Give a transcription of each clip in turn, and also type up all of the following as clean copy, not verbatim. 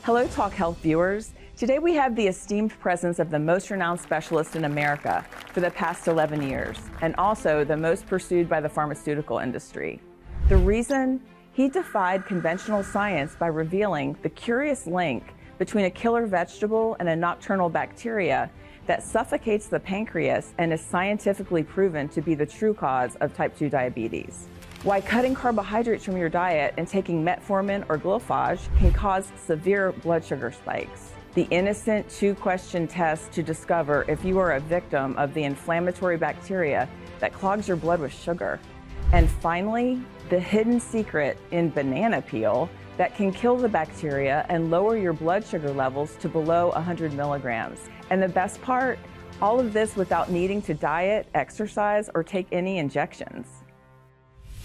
Hello, Talk Health viewers. Today we have the esteemed presence of the most renowned specialist in America for the past 11 years, and also the most pursued by the pharmaceutical industry. The reason? He defied conventional science by revealing the curious link between a killer vegetable and a nocturnal bacteria that suffocates the pancreas and is scientifically proven to be the true cause of type 2 diabetes. Why cutting carbohydrates from your diet and taking metformin or glucophage can cause severe blood sugar spikes. The innocent two-question test to discover if you are a victim of the inflammatory bacteria that clogs your blood with sugar. And finally, the hidden secret in banana peel that can kill the bacteria and lower your blood sugar levels to below 100 milligrams. And the best part, all of this without needing to diet, exercise, or take any injections.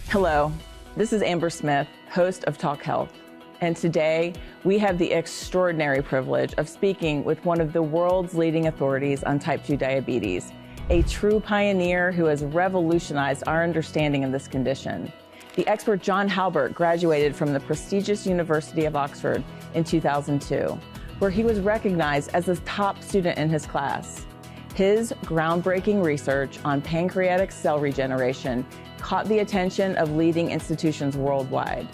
Hello, this is Amber Smith, host of Talk Health. And today, we have the extraordinary privilege of speaking with one of the world's leading authorities on type 2 diabetes, a true pioneer who has revolutionized our understanding of this condition. The expert John Halbert graduated from the prestigious University of Oxford in 2002, where he was recognized as the top student in his class. His groundbreaking research on pancreatic cell regeneration caught the attention of leading institutions worldwide.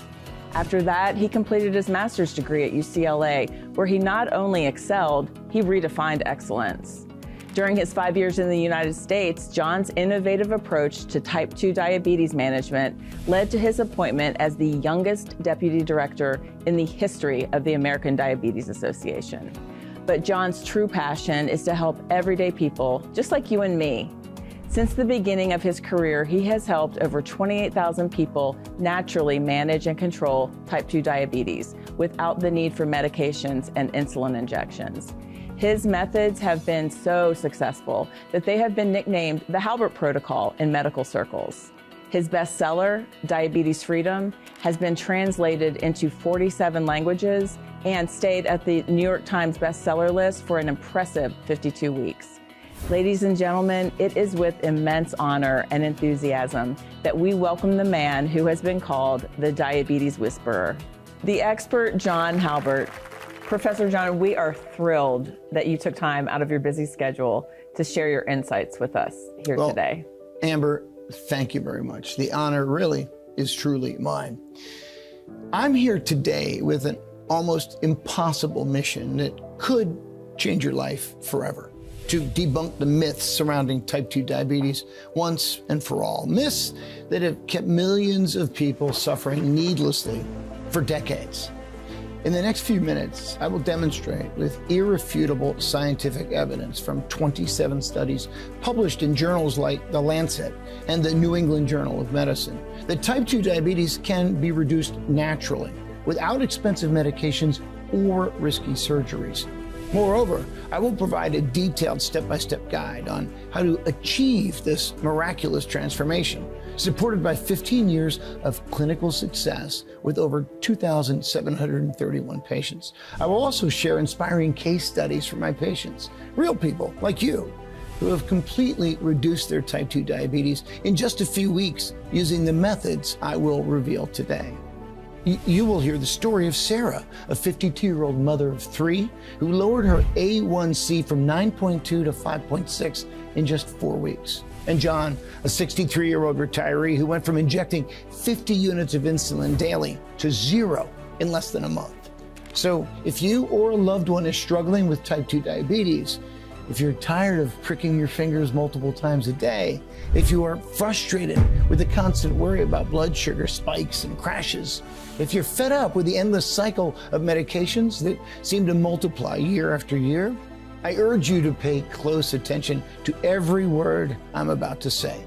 After that, he completed his master's degree at UCLA, where he not only excelled, he redefined excellence. During his 5 years in the United States, John's innovative approach to type 2 diabetes management led to his appointment as the youngest deputy director in the history of the American Diabetes Association. But John's true passion is to help everyday people, just like you and me. Since the beginning of his career, he has helped over 28,000 people naturally manage and control type 2 diabetes without the need for medications and insulin injections. His methods have been so successful that they have been nicknamed the Halbert Protocol in medical circles. His bestseller, Diabetes Freedom, has been translated into 47 languages and stayed at the New York Times bestseller list for an impressive 52 weeks. Ladies and gentlemen, it is with immense honor and enthusiasm that we welcome the man who has been called the Diabetes Whisperer, the expert John Halbert. Professor John, we are thrilled that you took time out of your busy schedule to share your insights with us here today. Amber, thank you very much. The honor really is truly mine. I'm here today with an almost impossible mission that could change your life forever. To debunk the myths surrounding type 2 diabetes once and for all. Myths that have kept millions of people suffering needlessly for decades. In the next few minutes, I will demonstrate with irrefutable scientific evidence from 27 studies published in journals like The Lancet and the New England Journal of Medicine that type 2 diabetes can be reduced naturally without expensive medications or risky surgeries. Moreover, I will provide a detailed step-by-step guide on how to achieve this miraculous transformation, supported by 15 years of clinical success with over 2,731 patients. I will also share inspiring case studies from my patients, real people like you, who have completely reduced their type 2 diabetes in just a few weeks using the methods I will reveal today. You will hear the story of Sarah, a 52-year-old mother of 3 who lowered her A1C from 9.2 to 5.6 in just 4 weeks. And John, a 63-year-old retiree who went from injecting 50 units of insulin daily to 0 in less than a month. So if you or a loved one is struggling with type 2 diabetes, if you're tired of pricking your fingers multiple times a day, if you are frustrated with the constant worry about blood sugar spikes and crashes, if you're fed up with the endless cycle of medications that seem to multiply year after year, I urge you to pay close attention to every word I'm about to say.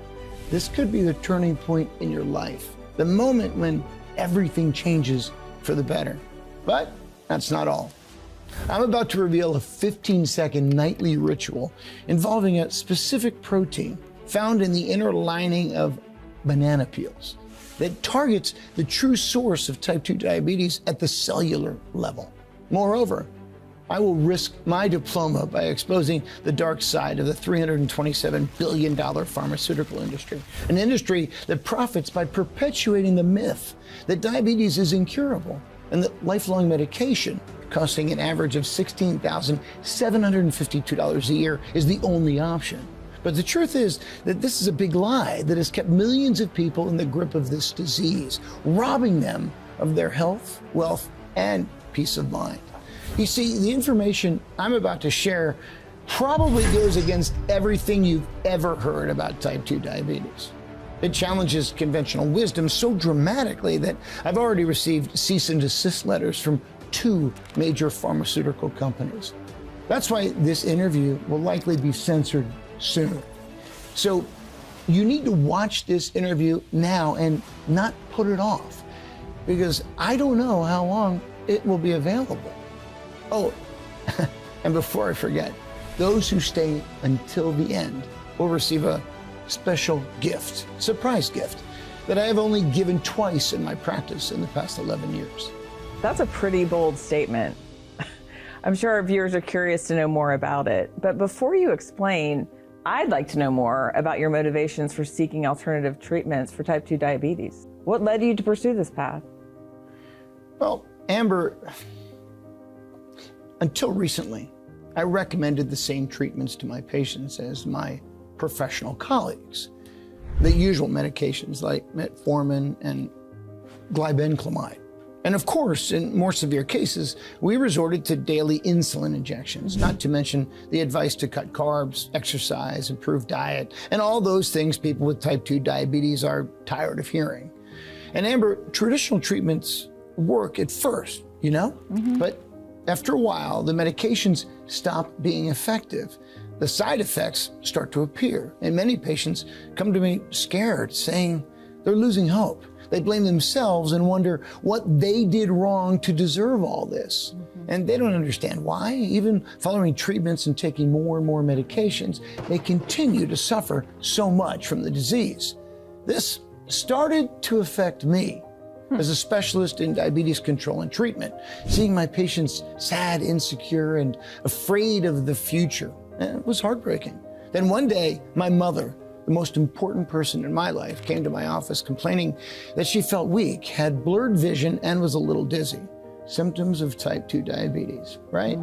This could be the turning point in your life, the moment when everything changes for the better. But that's not all. I'm about to reveal a 15-second nightly ritual involving a specific protein found in the inner lining of banana peels that targets the true source of type 2 diabetes at the cellular level. Moreover, I will risk my diploma by exposing the dark side of the $327 billion pharmaceutical industry, an industry that profits by perpetuating the myth that diabetes is incurable and that lifelong medication, costing an average of $16,752 a year, is the only option. But the truth is that this is a big lie that has kept millions of people in the grip of this disease, robbing them of their health, wealth, and peace of mind. You see, the information I'm about to share probably goes against everything you've ever heard about type 2 diabetes. It challenges conventional wisdom so dramatically that I've already received cease and desist letters from 2 major pharmaceutical companies. That's why this interview will likely be censored soon. So you need to watch this interview now and not put it off, because I don't know how long it will be available. Oh, and before I forget, those who stay until the end will receive a special gift, surprise gift, that I have only given twice in my practice in the past 11 years. That's a pretty bold statement. I'm sure our viewers are curious to know more about it. But before you explain, I'd like to know more about your motivations for seeking alternative treatments for type 2 diabetes. What led you to pursue this path? Well, Amber, until recently, I recommended the same treatments to my patients as my professional colleagues. The usual medications like metformin and glibenclamide. And of course, in more severe cases, we resorted to daily insulin injections, not to mention the advice to cut carbs, exercise, improve diet, and all those things people with type 2 diabetes are tired of hearing. And Amber, traditional treatments work at first, you know? But after a while, the medications stop being effective. The side effects start to appear, and many patients come to me scared, saying they're losing hope. They blame themselves and wonder what they did wrong to deserve all this. And they don't understand why. Even following treatments and taking more and more medications, they continue to suffer so much from the disease. This started to affect me as a specialist in diabetes control and treatment, seeing my patients sad, insecure, and afraid of the future. It was heartbreaking. Then one day, my mother, the most important person in my life, came to my office complaining that she felt weak, had blurred vision, and was a little dizzy. Symptoms of type 2 diabetes, right?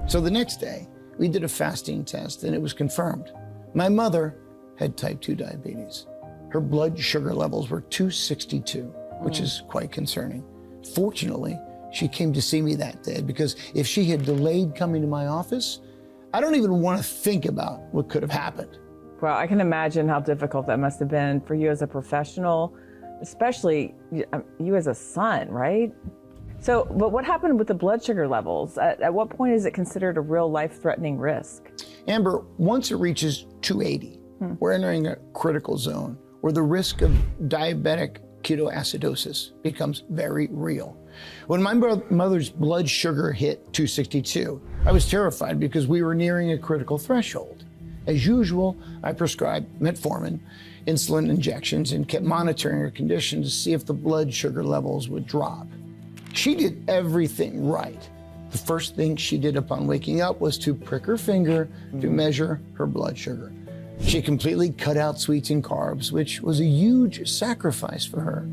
So the next day, we did a fasting test, and it was confirmed. My mother had type 2 diabetes. Her blood sugar levels were 262, which is quite concerning. Fortunately, she came to see me that day, because if she had delayed coming to my office, I don't even want to think about what could have happened. Well, I can imagine how difficult that must have been for you as a professional, especially you as a son, right? So, but what happened with the blood sugar levels? At what point is it considered a real life-threatening risk? Amber, once it reaches 280, we're entering a critical zone where the risk of diabetic ketoacidosis becomes very real. When my mother's blood sugar hit 262, I was terrified because we were nearing a critical threshold. As usual, I prescribed metformin, insulin injections, and kept monitoring her condition to see if the blood sugar levels would drop. She did everything right. The first thing she did upon waking up was to prick her finger to measure her blood sugar. She completely cut out sweets and carbs, which was a huge sacrifice for her.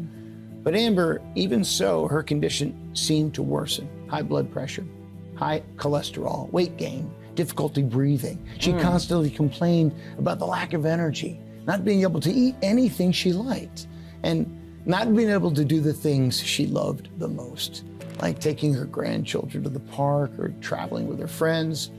But Amber, even so, her condition seemed to worsen. High blood pressure, high cholesterol, weight gain, difficulty breathing. She constantly complained about the lack of energy, not being able to eat anything she liked, and not being able to do the things she loved the most, like taking her grandchildren to the park or traveling with her friends.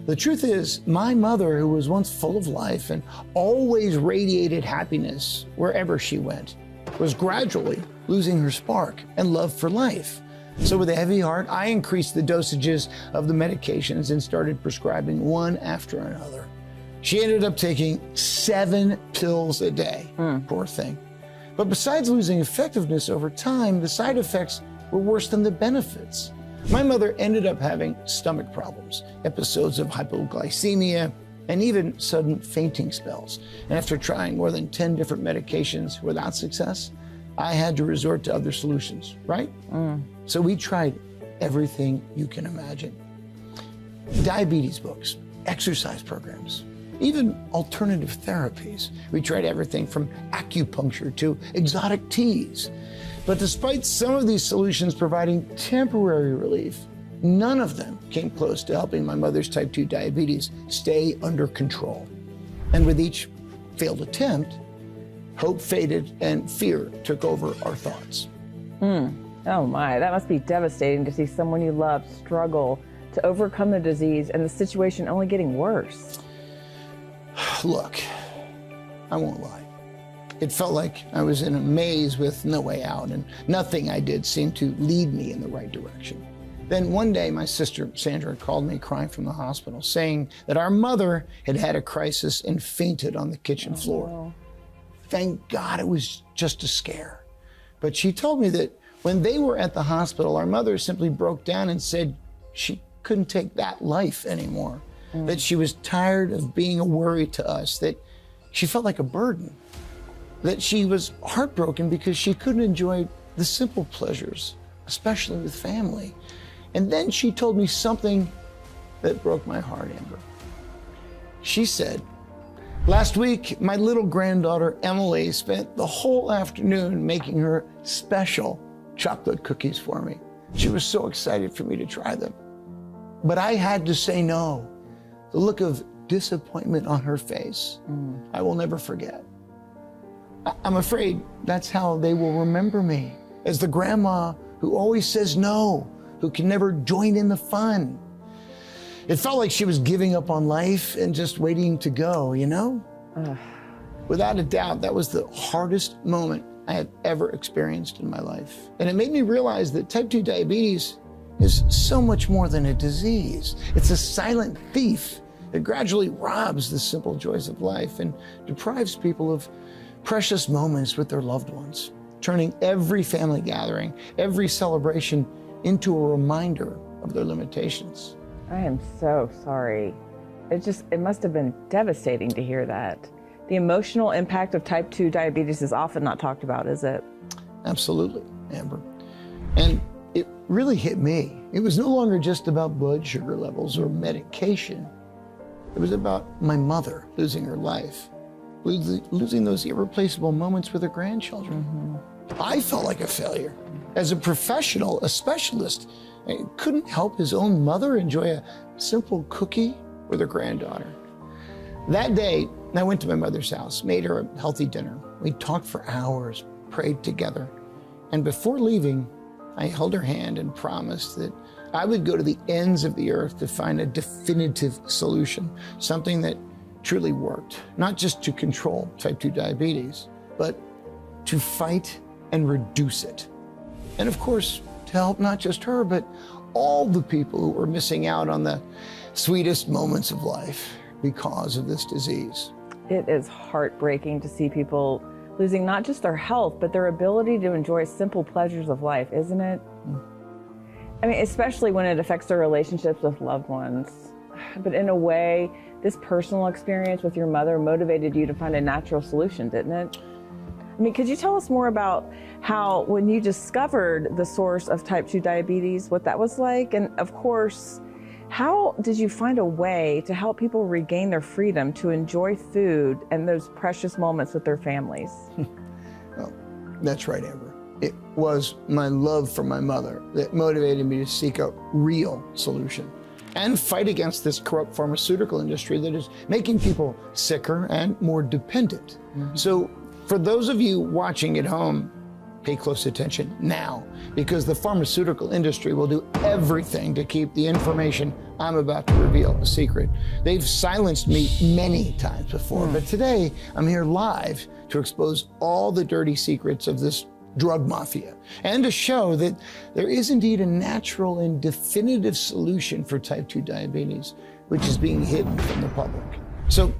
The truth is, my mother, who was once full of life and always radiated happiness wherever she went, was gradually losing her spark and love for life. So with a heavy heart, I increased the dosages of the medications and started prescribing one after another. She ended up taking 7 pills a day, poor thing. But besides losing effectiveness over time, the side effects were worse than the benefits. My mother ended up having stomach problems, episodes of hypoglycemia, and even sudden fainting spells. And after trying more than 10 different medications without success, I had to resort to other solutions, right? So we tried everything you can imagine. Diabetes books, exercise programs, even alternative therapies. We tried everything from acupuncture to exotic teas. But despite some of these solutions providing temporary relief, none of them came close to helping my mother's type 2 diabetes stay under control. And with each failed attempt, hope faded and fear took over our thoughts. Oh my, that must be devastating to see someone you love struggle to overcome the disease and the situation only getting worse. Look, I won't lie. It felt like I was in a maze with no way out, and nothing I did seemed to lead me in the right direction. Then one day, my sister Sandra called me crying from the hospital, saying that our mother had had a crisis and fainted on the kitchen floor. No. Thank God it was just a scare. But she told me that when they were at the hospital, our mother simply broke down and said she couldn't take that life anymore, that she was tired of being a worry to us, that she felt like a burden, that she was heartbroken because she couldn't enjoy the simple pleasures, especially with family. And then she told me something that broke my heart, Amber. She said, "Last week, my little granddaughter, Emily, spent the whole afternoon making her special chocolate cookies for me. She was so excited for me to try them. But I had to say no. The look of disappointment on her face, I will never forget. I'm afraid that's how they will remember me, as the grandma who always says no, who can never join in the fun." It felt like she was giving up on life and just waiting to go, you know? Without a doubt, that was the hardest moment I had ever experienced in my life. And it made me realize that type 2 diabetes is so much more than a disease. It's a silent thief that gradually robs the simple joys of life and deprives people of precious moments with their loved ones, turning every family gathering, every celebration into a reminder of their limitations. I am so sorry. It must have been devastating to hear that. The emotional impact of type 2 diabetes is often not talked about, is it? Absolutely, Amber. And it really hit me. It was no longer just about blood sugar levels or medication. It was about my mother losing her life, losing those irreplaceable moments with her grandchildren. I felt like a failure. As a professional, a specialist, I couldn't help his own mother enjoy a simple cookie with her granddaughter. That day, I went to my mother's house, made her a healthy dinner. We talked for hours, prayed together. And before leaving, I held her hand and promised that I would go to the ends of the earth to find a definitive solution, something that truly worked, not just to control type 2 diabetes, but to fight and reduce it. And of course, to help not just her, but all the people who were missing out on the sweetest moments of life because of this disease. It is heartbreaking to see people losing not just their health, but their ability to enjoy simple pleasures of life, isn't it? I mean, especially when it affects their relationships with loved ones. But in a way, this personal experience with your mother motivated you to find a natural solution, didn't it? I mean, could you tell us more about how, when you discovered the source of type 2 diabetes, what that was like? And of course, how did you find a way to help people regain their freedom to enjoy food and those precious moments with their families? Well, that's right, Amber. It was my love for my mother that motivated me to seek a real solution and fight against this corrupt pharmaceutical industry that is making people sicker and more dependent. So for those of you watching at home, pay close attention now, because the pharmaceutical industry will do everything to keep the information I'm about to reveal a secret. They've silenced me many times before, but today I'm here live to expose all the dirty secrets of this drug mafia and to show that there is indeed a natural and definitive solution for type 2 diabetes, which is being hidden from the public. So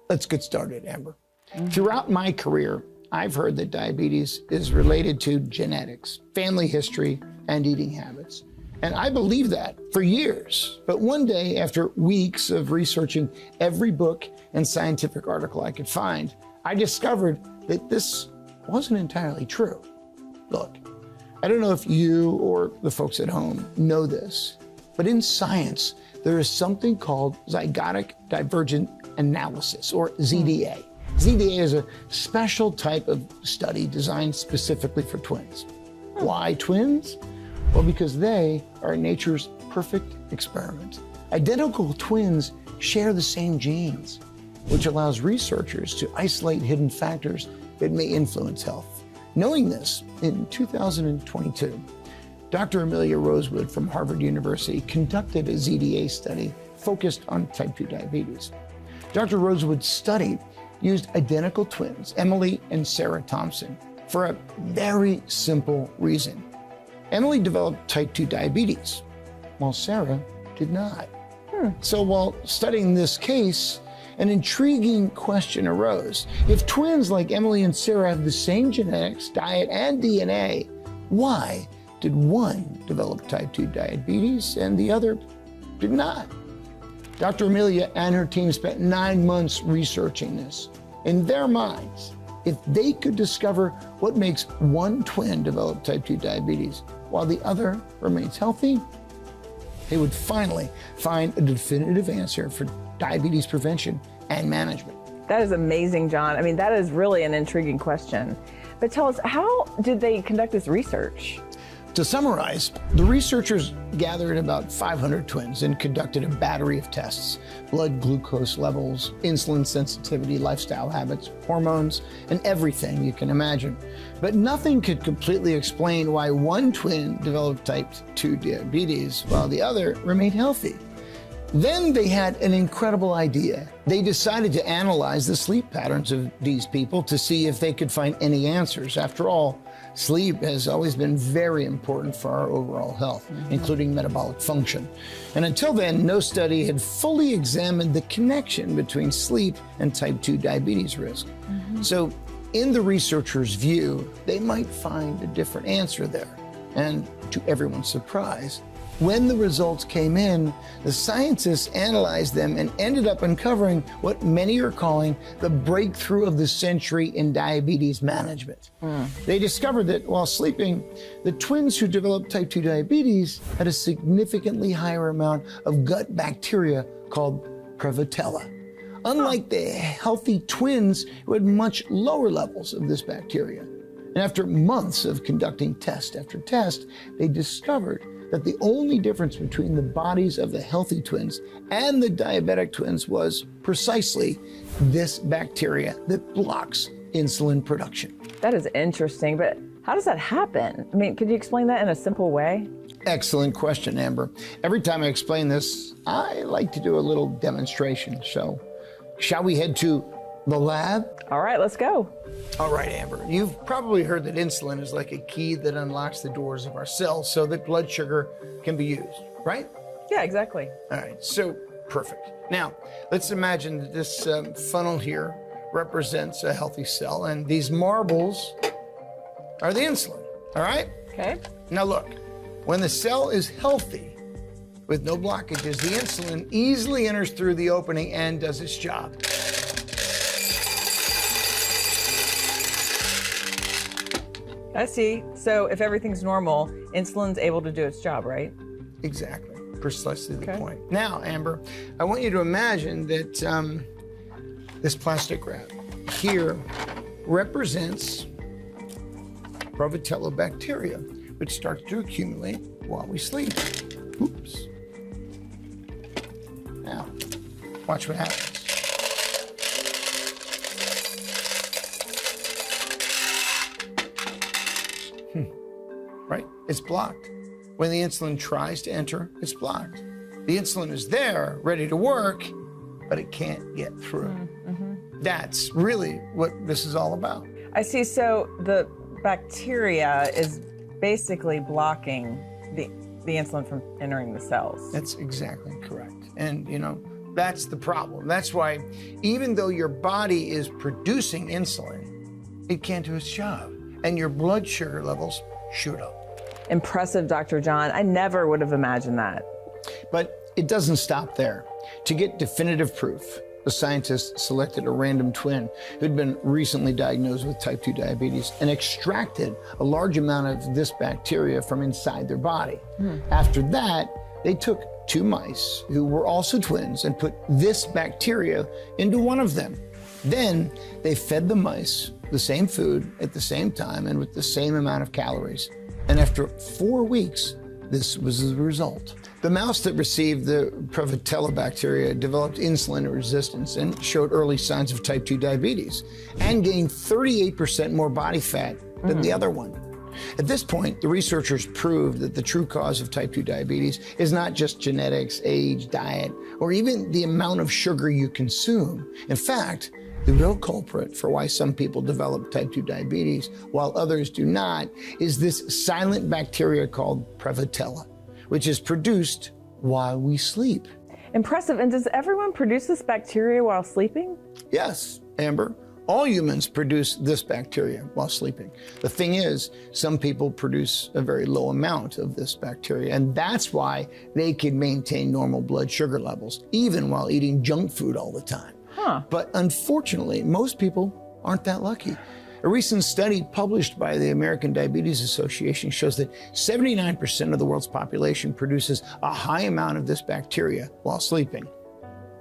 let's get started, Amber. Throughout my career, I've heard that diabetes is related to genetics, family history, and eating habits. And I believed that for years. But one day, after weeks of researching every book and scientific article I could find, I discovered that this wasn't entirely true. Look, I don't know if you or the folks at home know this, but in science, there is something called zygotic divergent analysis, or ZDA. ZDA is a special type of study designed specifically for twins. Why twins? Well, because they are nature's perfect experiment. Identical twins share the same genes, which allows researchers to isolate hidden factors that may influence health. Knowing this, in 2022, Dr. Amelia Rosewood from Harvard University conducted a ZDA study focused on type 2 diabetes. Dr. Rosewood's study used identical twins, Emily and Sarah Thompson, for a very simple reason. Emily developed type 2 diabetes, while Sarah did not. So while studying this case, an intriguing question arose. If twins like Emily and Sarah have the same genetics, diet, and DNA, why did one develop type 2 diabetes and the other did not? Dr. Amelia and her team spent 9 months researching this. In their minds, if they could discover what makes one twin develop type 2 diabetes while the other remains healthy, they would finally find a definitive answer for diabetes prevention and management. That is amazing, John. I mean, that is really an intriguing question. But tell us, how did they conduct this research? To summarize, the researchers gathered about 500 twins and conducted a battery of tests: blood glucose levels, insulin sensitivity, lifestyle habits, hormones, and everything you can imagine. But nothing could completely explain why one twin developed type 2 diabetes while the other remained healthy. Then they had an incredible idea. They decided to analyze the sleep patterns of these people to see if they could find any answers. After all, sleep has always been very important for our overall health, including metabolic function. And until then, no study had fully examined the connection between sleep and type 2 diabetes risk. So in the researchers' view, they might find a different answer there. And to everyone's surprise, when the results came in, the scientists analyzed them and ended up uncovering what many are calling the breakthrough of the century in diabetes management. They discovered that while sleeping, the twins who developed type 2 diabetes had a significantly higher amount of gut bacteria called Prevotella, unlike the healthy twins who had much lower levels of this bacteria. And after months of conducting test after test, they discovered that the only difference between the bodies of the healthy twins and the diabetic twins was precisely this bacteria that blocks insulin production. That is interesting, but how does that happen? I mean, could you explain that in a simple way? Excellent question, Amber. Every time I explain this, I like to do a little demonstration. So, shall we head to the lab? All right, let's go. All right, Amber, you've probably heard that insulin is like a key that unlocks the doors of our cells so that blood sugar can be used, right? Yeah, exactly. All right, so perfect. Now, let's imagine that this funnel here represents a healthy cell, and these marbles are the insulin, all right? Okay. Now look, when the cell is healthy, with no blockages, the insulin easily enters through the opening and does its job. I see. So if everything's normal, insulin's able to do its job, right? Exactly. Precisely the point. Now, Amber, I want you to imagine that this plastic wrap here represents Prevotella bacteria, which starts to accumulate while we sleep. Oops. Now, watch what happens. Right? It's blocked. When the insulin tries to enter, it's blocked. The insulin is there, ready to work, but it can't get through. That's really what this is all about. I see. So the bacteria is basically blocking the insulin from entering the cells. That's exactly correct. And, you know, that's the problem. That's why even though your body is producing insulin, it can't do its job. And your blood sugar levels shoot up. Impressive, Dr. John. I never would have imagined that. But it doesn't stop there. To get definitive proof, the scientists selected a random twin who'd been recently diagnosed with type 2 diabetes and extracted a large amount of this bacteria from inside their body. After that, they took 2 mice who were also twins and put this bacteria into one of them. Then they fed the mice the same food at the same time and with the same amount of calories. And after 4 weeks, this was the result. The mouse that received the Prevotella bacteria developed insulin resistance and showed early signs of type 2 diabetes and gained 38% more body fat than the other one. At this point, the researchers proved that the true cause of type 2 diabetes is not just genetics, age, diet, or even the amount of sugar you consume. In fact, the real culprit for why some people develop type 2 diabetes while others do not is this silent bacteria called Prevotella, which is produced while we sleep. Impressive. And does everyone produce this bacteria while sleeping? Yes, Amber. All humans produce this bacteria while sleeping. The thing is, some people produce a very low amount of this bacteria, and that's why they can maintain normal blood sugar levels, even while eating junk food all the time. But unfortunately, most people aren't that lucky. A recent study published by the American Diabetes Association shows that 79% of the world's population produces a high amount of this bacteria while sleeping.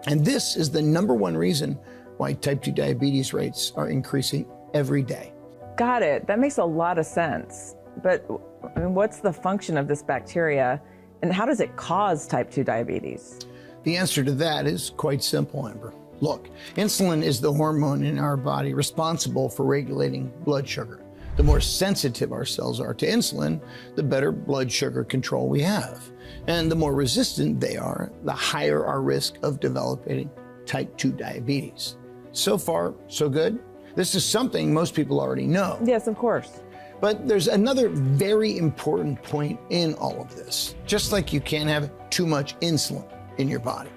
And this is the #1 reason why type 2 diabetes rates are increasing every day. Got it. That makes a lot of sense. But I mean, what's the function of this bacteria and how does it cause type 2 diabetes? The answer to that is quite simple, Amber. Look, insulin is the hormone in our body responsible for regulating blood sugar. The more sensitive our cells are to insulin, the better blood sugar control we have. And the more resistant they are, the higher our risk of developing type 2 diabetes. So far, so good. This is something most people already know. Yes, of course. But there's another very important point in all of this. Just like you can't have too much insulin in your body,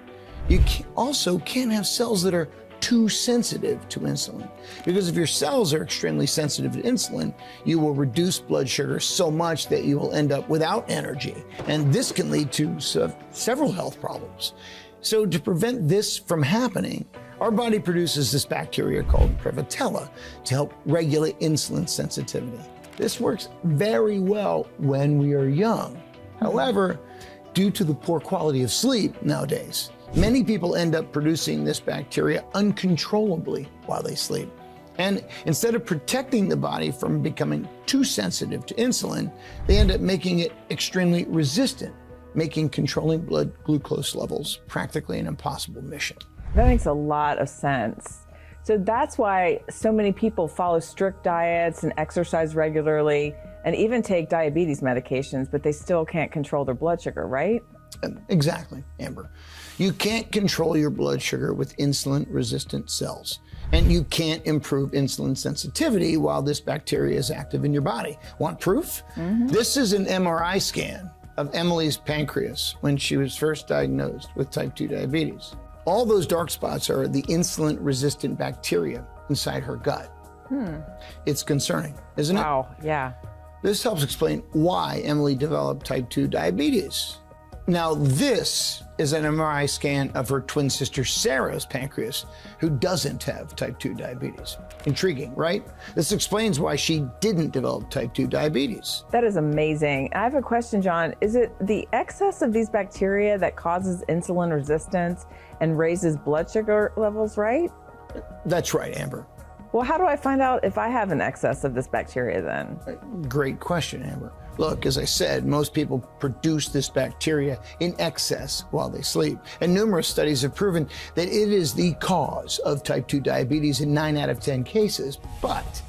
you also can't have cells that are too sensitive to insulin. Because if your cells are extremely sensitive to insulin, you will reduce blood sugar so much that you will end up without energy. And this can lead to several health problems. So to prevent this from happening, our body produces this bacteria called Prevotella to help regulate insulin sensitivity. This works very well when we are young. However, due to the poor quality of sleep nowadays, many people end up producing this bacteria uncontrollably while they sleep. And instead of protecting the body from becoming too sensitive to insulin, they end up making it extremely resistant, making controlling blood glucose levels practically an impossible mission. That makes a lot of sense. So that's why so many people follow strict diets and exercise regularly and even take diabetes medications, but they still can't control their blood sugar, right? Exactly, Amber. You can't control your blood sugar with insulin-resistant cells, and you can't improve insulin sensitivity while this bacteria is active in your body. Want proof? This is an MRI scan of Emily's pancreas when she was first diagnosed with type 2 diabetes. All those dark spots are the insulin-resistant bacteria inside her gut. It's concerning, isn't it? Wow, yeah. This helps explain why Emily developed type 2 diabetes. Now, this is an MRI scan of her twin sister Sarah's pancreas, who doesn't have type 2 diabetes. Intriguing, right? This explains why she didn't develop type 2 diabetes. That is amazing. I have a question, John. Is it the excess of these bacteria that causes insulin resistance and raises blood sugar levels, right? That's right, Amber. Well, how do I find out if I have an excess of this bacteria then? Great question, Amber. Look, as I said, most people produce this bacteria in excess while they sleep. And numerous studies have proven that it is the cause of type 2 diabetes in 9 out of 10 cases. But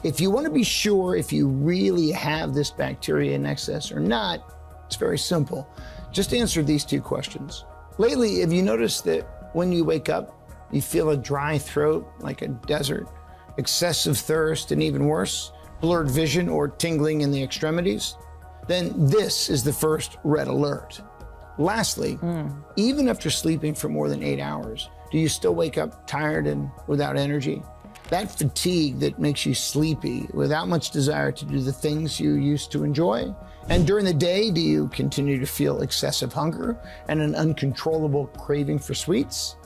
if you want to be sure if you really have this bacteria in excess or not, it's very simple. Just answer these 2 questions. Lately, have you noticed that when you wake up, you feel a dry throat like a desert, excessive thirst, and even worse, blurred vision or tingling in the extremities? Then this is the first red alert. Lastly, even after sleeping for more than 8 hours, do you still wake up tired and without energy? That fatigue that makes you sleepy without much desire to do the things you used to enjoy? And during the day, do you continue to feel excessive hunger and an uncontrollable craving for sweets?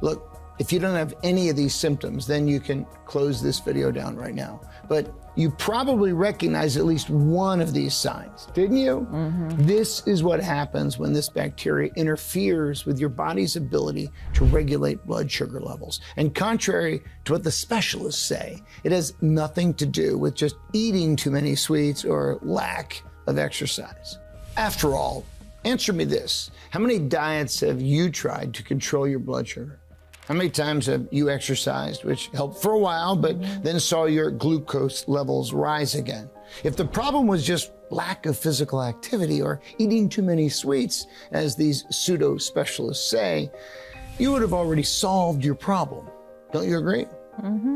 Look, If you don't have any of these symptoms, then you can close this video down right now. But you probably recognize at least one of these signs, didn't you? This is what happens when this bacteria interferes with your body's ability to regulate blood sugar levels. And contrary to what the specialists say, it has nothing to do with just eating too many sweets or lack of exercise. After all, answer me this. How many diets have you tried to control your blood sugar? How many times have you exercised, which helped for a while, but then saw your glucose levels rise again? If the problem was just lack of physical activity or eating too many sweets, as these pseudo specialists say, you would have already solved your problem. Don't you agree?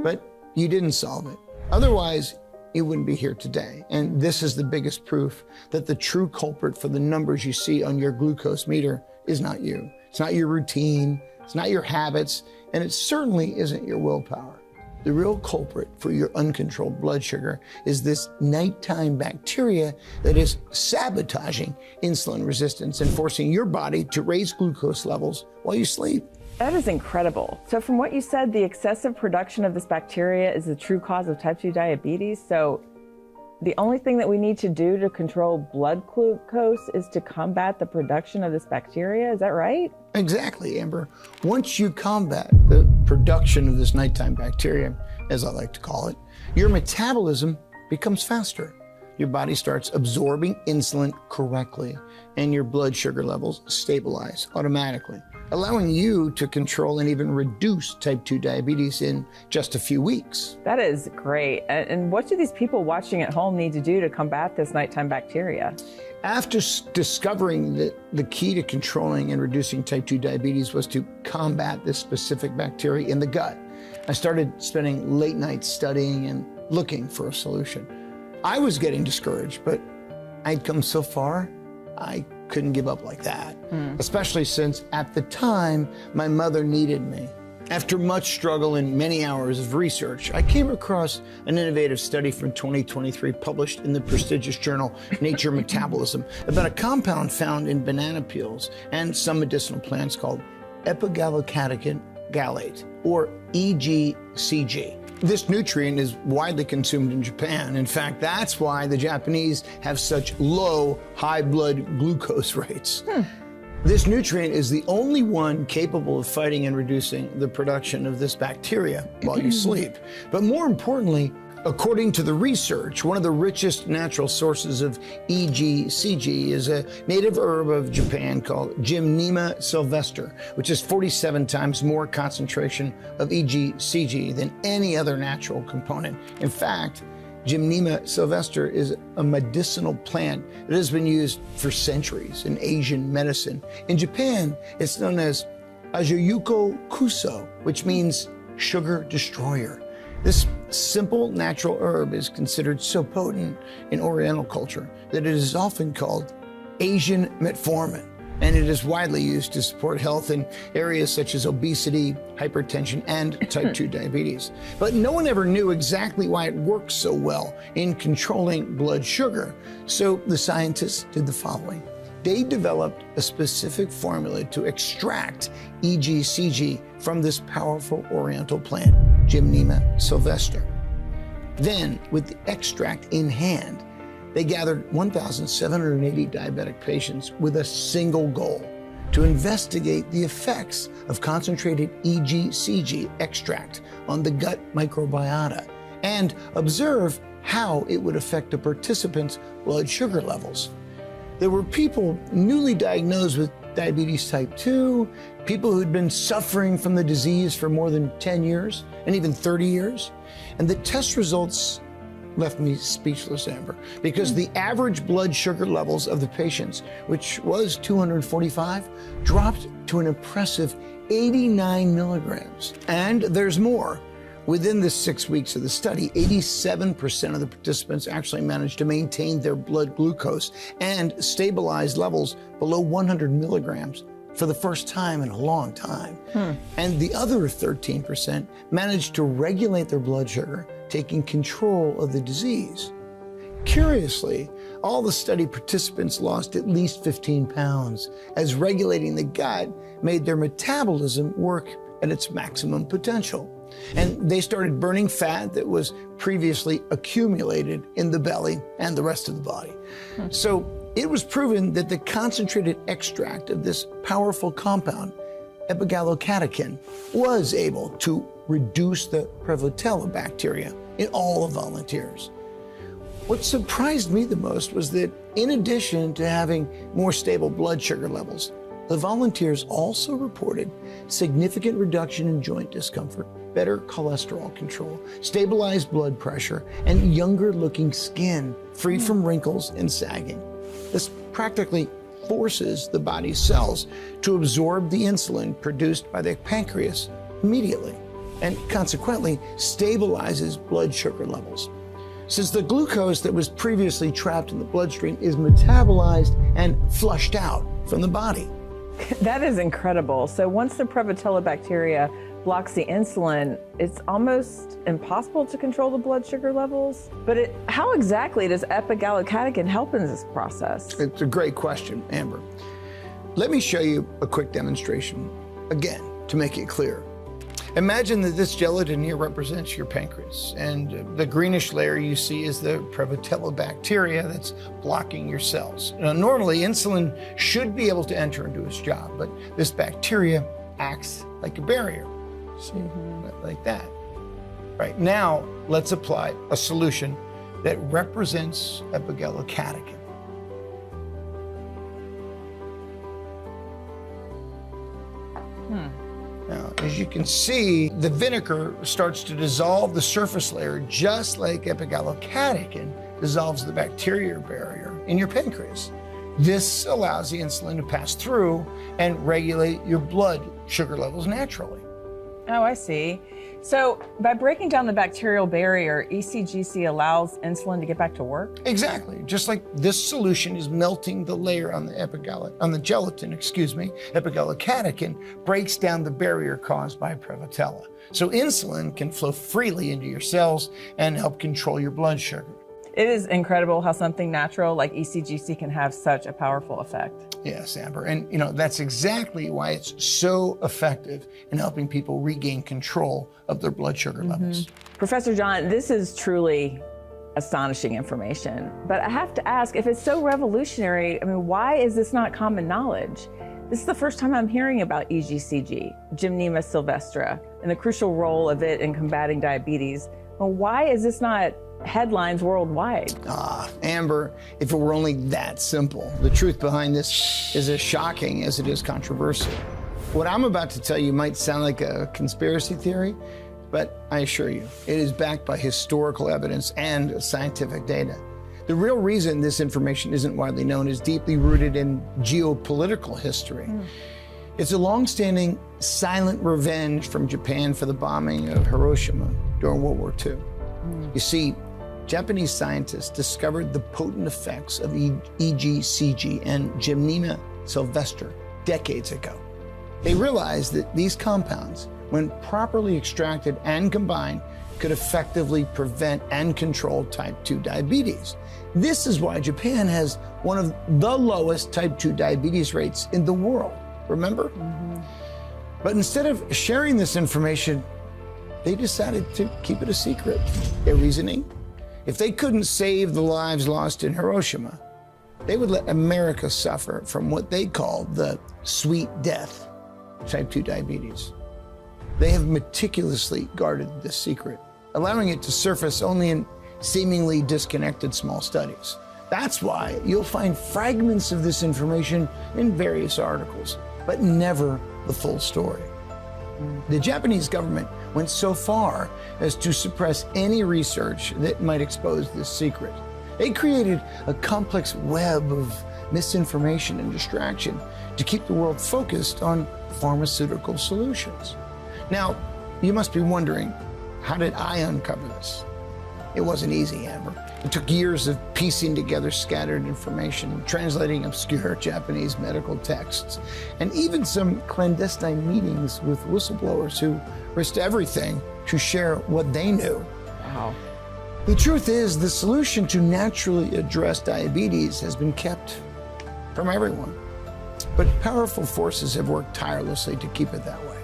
But you didn't solve it. Otherwise, you wouldn't be here today. And this is the biggest proof that the true culprit for the numbers you see on your glucose meter is not you. It's not your routine. It's not your habits, and it certainly isn't your willpower. The real culprit for your uncontrolled blood sugar is this nighttime bacteria that is sabotaging insulin resistance and forcing your body to raise glucose levels while you sleep. That is incredible. So from what you said, the excessive production of this bacteria is the true cause of type 2 diabetes. So the only thing that we need to do to control blood glucose is to combat the production of this bacteria. Is that right? Exactly, Amber. Once you combat the production of this nighttime bacteria, as I like to call it, your metabolism becomes faster. Your body starts absorbing insulin correctly, and your blood sugar levels stabilize automatically, allowing you to control and even reduce type 2 diabetes in just a few weeks. That is great. And what do these people watching at home need to do to combat this nighttime bacteria? After discovering that the key to controlling and reducing type 2 diabetes was to combat this specific bacteria in the gut, I started spending late nights studying and looking for a solution. I was getting discouraged, but I'd come so far, I couldn't give up like that, especially since at the time, my mother needed me. After much struggle and many hours of research, I came across an innovative study from 2023 published in the prestigious journal Nature Metabolism about a compound found in banana peels and some medicinal plants called epigallocatechin gallate, or EGCG. This nutrient is widely consumed in Japan. In fact, that's why the Japanese have such low, high blood glucose rates. This nutrient is the only one capable of fighting and reducing the production of this bacteria while you sleep. But more importantly, according to the research, one of the richest natural sources of EGCG is a native herb of Japan called Gymnema sylvestre, which is 47 times more concentration of EGCG than any other natural component. In fact, Gymnema sylvestre is a medicinal plant that has been used for centuries in Asian medicine. In Japan, it's known as Ajayuko Kuso, which means sugar destroyer. This simple natural herb is considered so potent in Oriental culture that it is often called Asian metformin, and it is widely used to support health in areas such as obesity, hypertension, and type 2 diabetes. But no one ever knew exactly why it works so well in controlling blood sugar, so the scientists did the following. They developed a specific formula to extract EGCG from this powerful Oriental plant, Gymnema sylvestre. Then, with the extract in hand, they gathered 1,780 diabetic patients with a single goal: to investigate the effects of concentrated EGCG extract on the gut microbiota and observe how it would affect the participants' blood sugar levels. There were people newly diagnosed with diabetes type 2, people who'd been suffering from the disease for more than 10 years and even 30 years. And the test results left me speechless, Amber, because the average blood sugar levels of the patients, which was 245, dropped to an impressive 89 milligrams. And there's more. Within the 6 weeks of the study, 87% of the participants actually managed to maintain their blood glucose and stabilize levels below 100 milligrams for the first time in a long time. And the other 13% managed to regulate their blood sugar, taking control of the disease. Curiously, all the study participants lost at least 15 pounds, as regulating the gut made their metabolism work at its maximum potential. And they started burning fat that was previously accumulated in the belly and the rest of the body. So it was proven that the concentrated extract of this powerful compound, epigallocatechin, was able to reduce the Prevotella bacteria in all the volunteers. What surprised me the most was that in addition to having more stable blood sugar levels, the volunteers also reported significant reduction in joint discomfort, better cholesterol control, stabilized blood pressure, and younger looking skin, free from wrinkles and sagging. This practically forces the body's cells to absorb the insulin produced by the pancreas immediately, and consequently stabilizes blood sugar levels. Since the glucose that was previously trapped in the bloodstream is metabolized and flushed out from the body. That is incredible. So once the Prevotella bacteria blocks the insulin, it's almost impossible to control the blood sugar levels. But how exactly does epigallocatechin help in this process? It's a great question, Amber. Let me show you a quick demonstration, again, to make it clear. Imagine that this gelatin here represents your pancreas, and the greenish layer you see is the Prevotella bacteria that's blocking your cells. Now, normally, insulin should be able to enter and do its job, but this bacteria acts like a barrier. See, like that. Right, now, let's apply a solution that represents epigallocatechin. Now, as you can see, the vinegar starts to dissolve the surface layer just like epigallocatechin dissolves the bacteria barrier in your pancreas. This allows the insulin to pass through and regulate your blood sugar levels naturally. Oh, I see. So by breaking down the bacterial barrier, ECGC allows insulin to get back to work? Exactly. Just like this solution is melting the layer on the gelatin, epigallocatechin breaks down the barrier caused by Prevotella. So insulin can flow freely into your cells and help control your blood sugar. It is incredible how something natural like ECGC can have such a powerful effect. Yes, Amber. And that's exactly why it's so effective in helping people regain control of their blood sugar levels. Professor John, this is truly astonishing information. But I have to ask, if it's so revolutionary, why is this not common knowledge? This is the first time I'm hearing about EGCG, Gymnema sylvestre, and the crucial role of it in combating diabetes. Well, why is this not headlines worldwide? Amber, if it were only that simple. The truth behind this is as shocking as it is controversial. What I'm about to tell you might sound like a conspiracy theory, but I assure you, it is backed by historical evidence and scientific data. The real reason this information isn't widely known is deeply rooted in geopolitical history. It's a long-standing silent revenge from Japan for the bombing of Hiroshima during World War II. You see, Japanese scientists discovered the potent effects of EGCG and Gymnema sylvestre decades ago. They realized that these compounds, when properly extracted and combined, could effectively prevent and control type 2 diabetes. This is why Japan has one of the lowest type 2 diabetes rates in the world, remember? But instead of sharing this information, they decided to keep it a secret. Their reasoning? If they couldn't save the lives lost in Hiroshima, they would let America suffer from what they called the sweet death, type 2 diabetes. They have meticulously guarded this secret, allowing it to surface only in seemingly disconnected small studies. That's why you'll find fragments of this information in various articles, but never the full story. The Japanese government went so far as to suppress any research that might expose this secret. They created a complex web of misinformation and distraction to keep the world focused on pharmaceutical solutions. Now, you must be wondering, how did I uncover this? It wasn't easy, Amber. It took years of piecing together scattered information, translating obscure Japanese medical texts, and even some clandestine meetings with whistleblowers who risked everything to share what they knew. Wow. The truth is, the solution to naturally address diabetes has been kept from everyone. But powerful forces have worked tirelessly to keep it that way.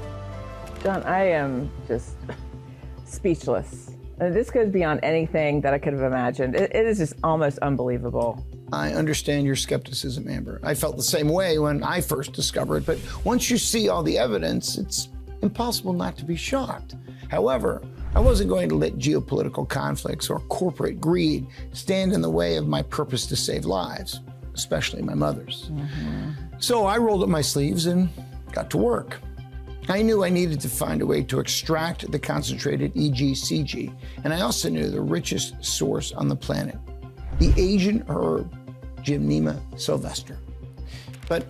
John, I am just speechless. This goes beyond anything that I could have imagined. It is just almost unbelievable. I understand your skepticism, Amber. I felt the same way when I first discovered it, but once you see all the evidence, it's impossible not to be shocked. However, I wasn't going to let geopolitical conflicts or corporate greed stand in the way of my purpose to save lives, especially my mother's. So I rolled up my sleeves and got to work. I knew I needed to find a way to extract the concentrated EGCG, and I also knew the richest source on the planet, the Asian herb Gymnema sylvester. But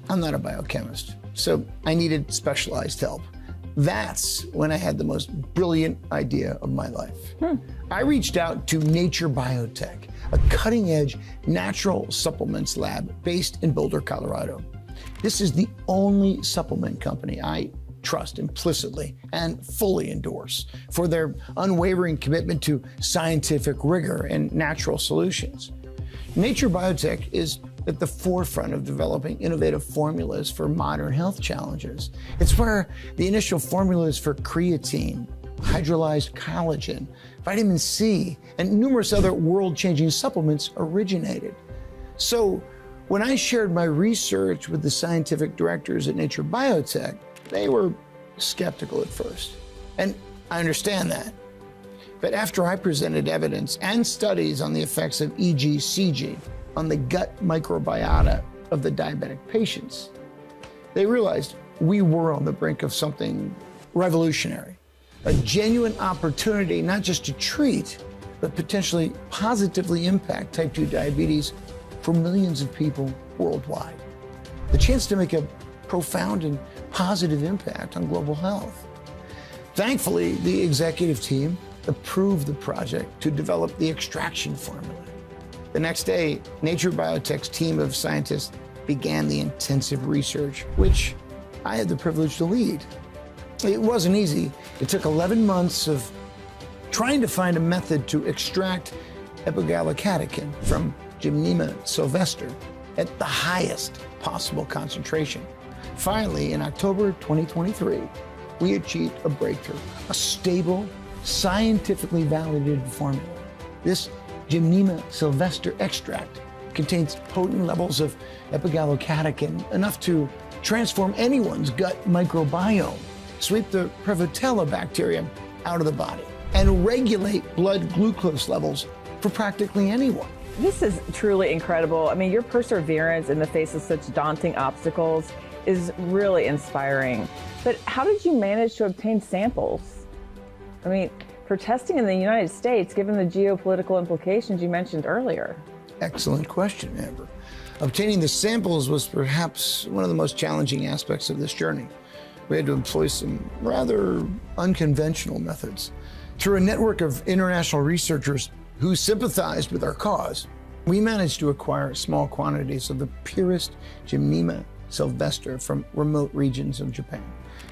I'm not a biochemist, so I needed specialized help. That's when I had the most brilliant idea of my life. I reached out to Nature Biotech, a cutting-edge natural supplements lab based in Boulder, Colorado. This is the only supplement company I trust implicitly and fully endorse for their unwavering commitment to scientific rigor and natural solutions. Nature Biotech is at the forefront of developing innovative formulas for modern health challenges. It's where the initial formulas for creatine, hydrolyzed collagen, vitamin C, and numerous other world-changing supplements originated. So when I shared my research with the scientific directors at Nature Biotech, they were skeptical at first. And I understand that. But after I presented evidence and studies on the effects of EGCG on the gut microbiota of the diabetic patients, they realized we were on the brink of something revolutionary, a genuine opportunity not just to treat, but potentially positively impact type 2 diabetes for millions of people worldwide. The chance to make a profound and positive impact on global health. Thankfully, the executive team approved the project to develop the extraction formula. The next day, Nature Biotech's team of scientists began the intensive research, which I had the privilege to lead. It wasn't easy. It took 11 months of trying to find a method to extract epigallocatechin from Gymnema sylvester at the highest possible concentration. Finally, in October 2023, we achieved a breakthrough, a stable, scientifically validated formula. This Gymnema sylvester extract contains potent levels of epigallocatechin, enough to transform anyone's gut microbiome, sweep the Prevotella bacteria out of the body, and regulate blood glucose levels for practically anyone. This is truly incredible. I mean, your perseverance in the face of such daunting obstacles is really inspiring. But how did you manage to obtain samples? I mean, for testing in the United States, given the geopolitical implications you mentioned earlier. Excellent question, Amber. Obtaining the samples was perhaps one of the most challenging aspects of this journey. We had to employ some rather unconventional methods. Through a network of international researchers who sympathized with our cause, we managed to acquire small quantities of the purest Gymnema sylvester from remote regions of Japan.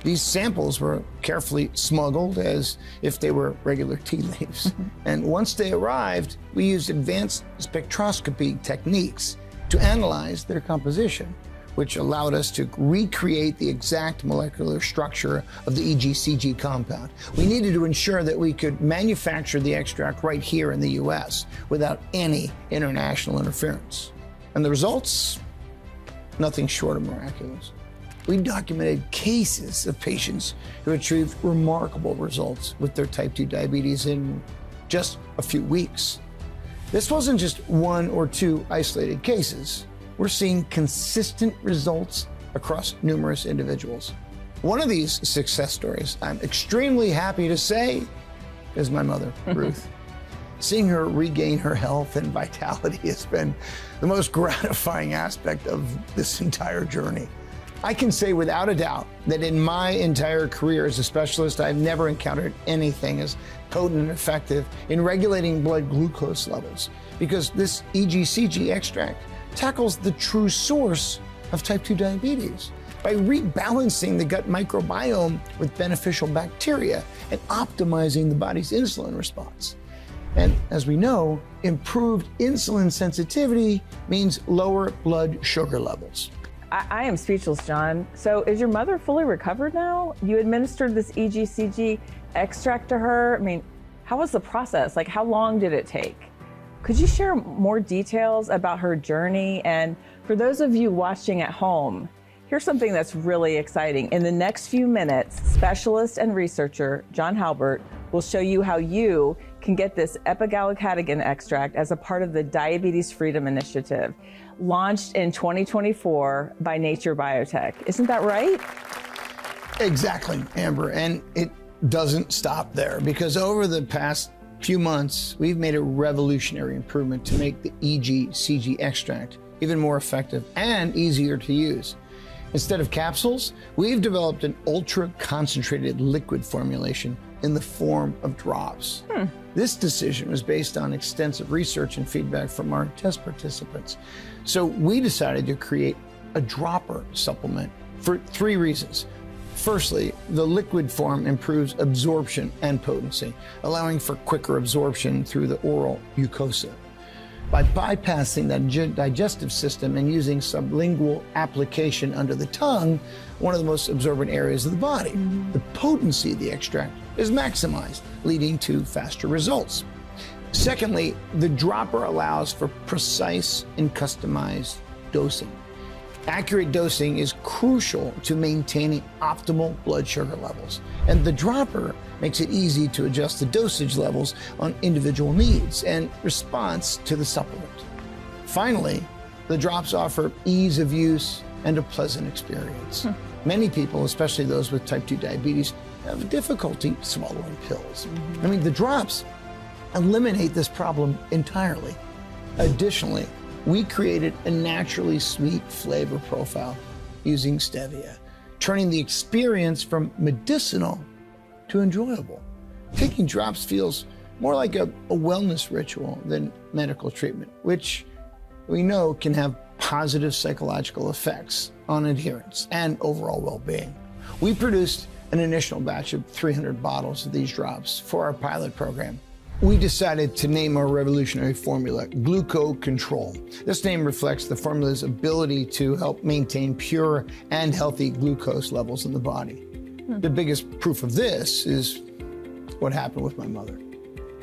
These samples were carefully smuggled as if they were regular tea leaves. And once they arrived, we used advanced spectroscopy techniques to analyze their composition, which allowed us to recreate the exact molecular structure of the EGCG compound. We needed to ensure that we could manufacture the extract right here in the US without any international interference. And the results? Nothing short of miraculous. We documented cases of patients who achieved remarkable results with their type 2 diabetes in just a few weeks. This wasn't just one or two isolated cases. We're seeing consistent results across numerous individuals. One of these success stories, I'm extremely happy to say, is my mother, Ruth. Seeing her regain her health and vitality has been the most gratifying aspect of this entire journey. I can say without a doubt that in my entire career as a specialist, I've never encountered anything as potent and effective in regulating blood glucose levels, because this EGCG extract tackles the true source of type 2 diabetes by rebalancing the gut microbiome with beneficial bacteria and optimizing the body's insulin response. And as we know, improved insulin sensitivity means lower blood sugar levels. I am speechless, John. So is your mother fully recovered now? You administered this EGCG extract to her. I mean, how was the process? Like, how long did it take? Could you share more details about her journey? And for those of you watching at home, here's something that's really exciting. In the next few minutes, specialist and researcher John Halbert will show you how you can get this epigallocatechin extract as a part of the Diabetes Freedom Initiative, launched in 2024 by Nature Biotech. Isn't that right? Exactly, Amber. And it doesn't stop there, because over the past few months, we've made a revolutionary improvement to make the EGCG extract even more effective and easier to use. Instead of capsules, we've developed an ultra-concentrated liquid formulation in the form of drops. This decision was based on extensive research and feedback from our test participants. So we decided to create a dropper supplement for 3 reasons. Firstly, the liquid form improves absorption and potency, allowing for quicker absorption through the oral mucosa. By bypassing the digestive system and using sublingual application under the tongue, one of the most absorbent areas of the body, the potency of the extract is maximized, leading to faster results. Secondly, the dropper allows for precise and customized dosing. Accurate dosing is crucial to maintaining optimal blood sugar levels, and the dropper makes it easy to adjust the dosage levels on individual needs and response to the supplement. Finally, the drops offer ease of use and a pleasant experience. Many people, especially those with type 2 diabetes, have difficulty swallowing pills. I mean, the drops eliminate this problem entirely. Additionally, we created a naturally sweet flavor profile using stevia, turning the experience from medicinal to enjoyable. Taking drops feels more like a wellness ritual than medical treatment, which we know can have positive psychological effects on adherence and overall well-being. We produced an initial batch of 300 bottles of these drops for our pilot program. We decided to name our revolutionary formula Gluco Control. This name reflects the formula's ability to help maintain pure and healthy glucose levels in the body. The biggest proof of this is what happened with my mother.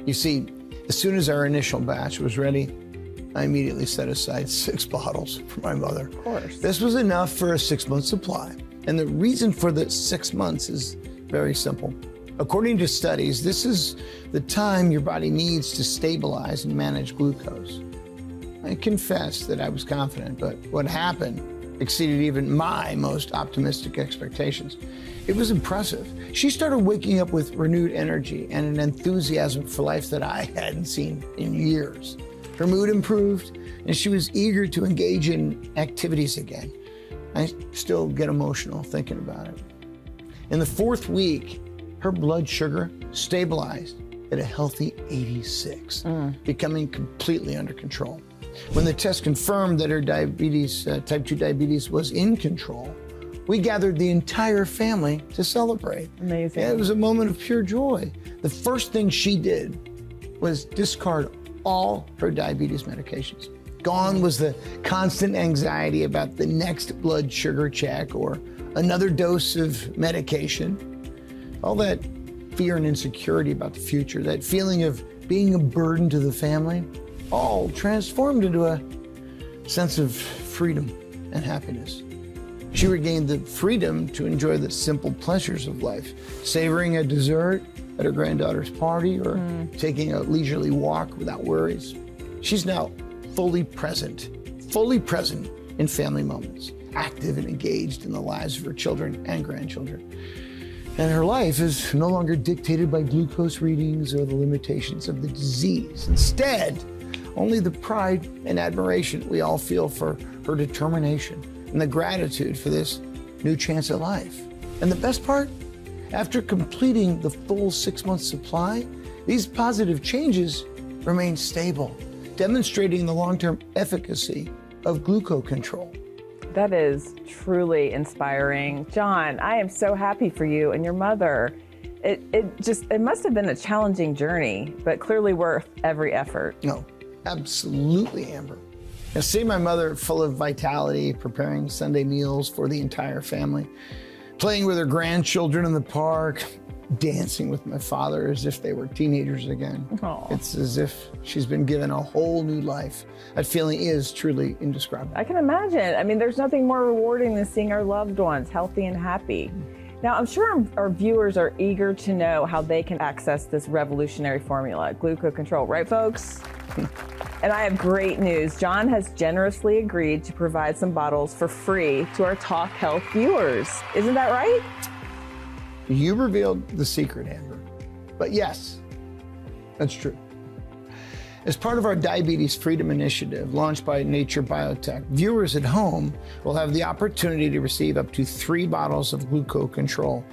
You see, as soon as our initial batch was ready, I immediately set aside 6 bottles for my mother. Of course. This was enough for a 6-month supply. And the reason for the 6 months is very simple. According to studies, this is the time your body needs to stabilize and manage glucose. I confess that I was confident, but what happened exceeded even my most optimistic expectations. It was impressive. She started waking up with renewed energy and an enthusiasm for life that I hadn't seen in years. Her mood improved, and she was eager to engage in activities again. I still get emotional thinking about it. In the 4th week, her blood sugar stabilized at a healthy 86, becoming completely under control. When the test confirmed that her diabetes, type 2 diabetes was in control, we gathered the entire family to celebrate. Amazing. And it was a moment of pure joy. The first thing she did was discard all her diabetes medications. Gone was the constant anxiety about the next blood sugar check or another dose of medication. All that fear and insecurity about the future, that feeling of being a burden to the family, all transformed into a sense of freedom and happiness. She regained the freedom to enjoy the simple pleasures of life, savoring a dessert at her granddaughter's party or taking a leisurely walk without worries. She's now fully present in family moments, active and engaged in the lives of her children and grandchildren. And her life is no longer dictated by glucose readings or the limitations of the disease. Instead, only the pride and admiration we all feel for her determination and the gratitude for this new chance at life. And the best part, after completing the full 6-month supply, these positive changes remain stable, demonstrating the long-term efficacy of Gluco Control. That is truly inspiring. John, I am so happy for you and your mother. It must have been a challenging journey, but clearly worth every effort. No, absolutely, Amber. I see my mother full of vitality, preparing Sunday meals for the entire family, playing with her grandchildren in the park, dancing with my father as if they were teenagers again. Aww. It's as if she's been given a whole new life. That feeling is truly indescribable. I can imagine. I mean, there's nothing more rewarding than seeing our loved ones healthy and happy. Now, I'm sure our viewers are eager to know how they can access this revolutionary formula, Gluco Control, right, folks? And I have great news. John has generously agreed to provide some bottles for free to our Talk Health viewers. Isn't that right? You revealed the secret, Amber. But yes, that's true. As part of our Diabetes Freedom Initiative, launched by Nature Biotech, viewers at home will have the opportunity to receive up to 3 bottles of Gluco Control,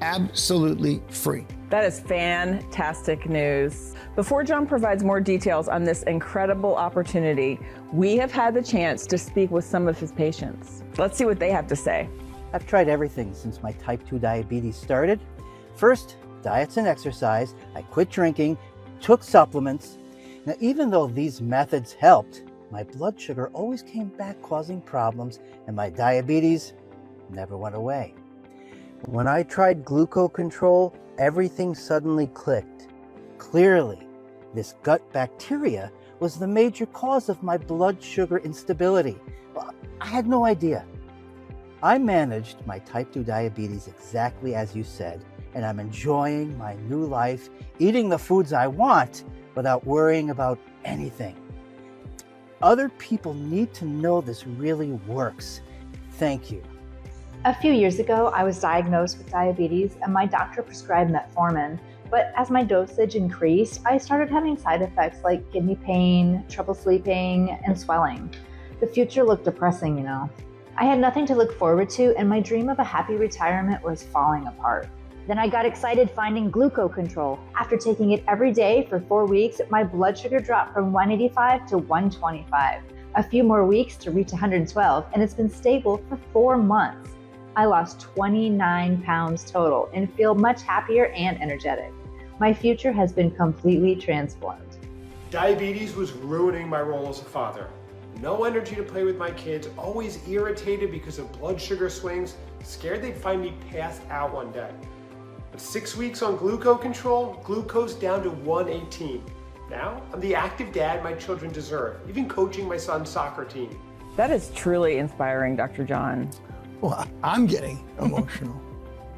absolutely free. That is fantastic news. Before John provides more details on this incredible opportunity, we have had the chance to speak with some of his patients. Let's see what they have to say. I've tried everything since my type 2 diabetes started. First, diets and exercise. I quit drinking, took supplements. Now, even though these methods helped, my blood sugar always came back causing problems, and my diabetes never went away. When I tried Gluco Control, everything suddenly clicked. Clearly, this gut bacteria was the major cause of my blood sugar instability. Well, I had no idea. I managed my type 2 diabetes exactly as you said, and I'm enjoying my new life, eating the foods I want without worrying about anything. Other people need to know this really works. Thank you. A few years ago, I was diagnosed with diabetes and my doctor prescribed metformin. But as my dosage increased, I started having side effects like kidney pain, trouble sleeping, and swelling. The future looked depressing, you know. I had nothing to look forward to, and my dream of a happy retirement was falling apart. Then I got excited finding Gluco Control. After taking it every day for 4 weeks, my blood sugar dropped from 185 to 125. A few more weeks to reach 112, and it's been stable for 4 months. I lost 29 pounds total and feel much happier and energetic. My future has been completely transformed. Diabetes was ruining my role as a father. No energy to play with my kids, always irritated because of blood sugar swings, scared they'd find me passed out one day. But 6 weeks on Gluco Control, glucose down to 118. Now, I'm the active dad my children deserve, even coaching my son's soccer team. That is truly inspiring, Dr. John. Well, I'm getting emotional.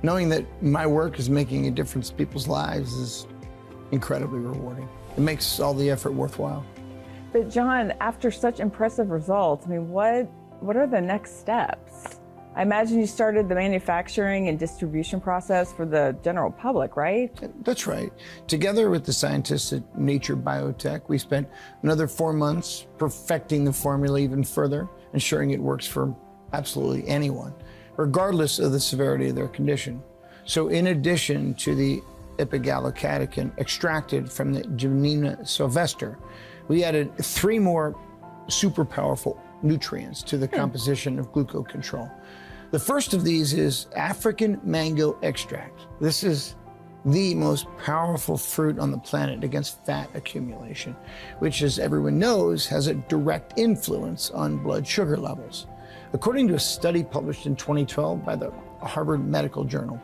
Knowing that my work is making a difference in people's lives is incredibly rewarding. It makes all the effort worthwhile. But John, after such impressive results, I mean, what are the next steps? I imagine you started the manufacturing and distribution process for the general public, right? That's right. Together with the scientists at Nature Biotech, we spent another 4 months perfecting the formula even further, ensuring it works for absolutely anyone, regardless of the severity of their condition. So in addition to the epigallocatechin extracted from the Gymnema sylvestre, we added 3 more super powerful nutrients to the composition of Gluco Control. The first of these is African mango extract. This is the most powerful fruit on the planet against fat accumulation, which, as everyone knows, has a direct influence on blood sugar levels. According to a study published in 2012 by the Harvard Medical Journal,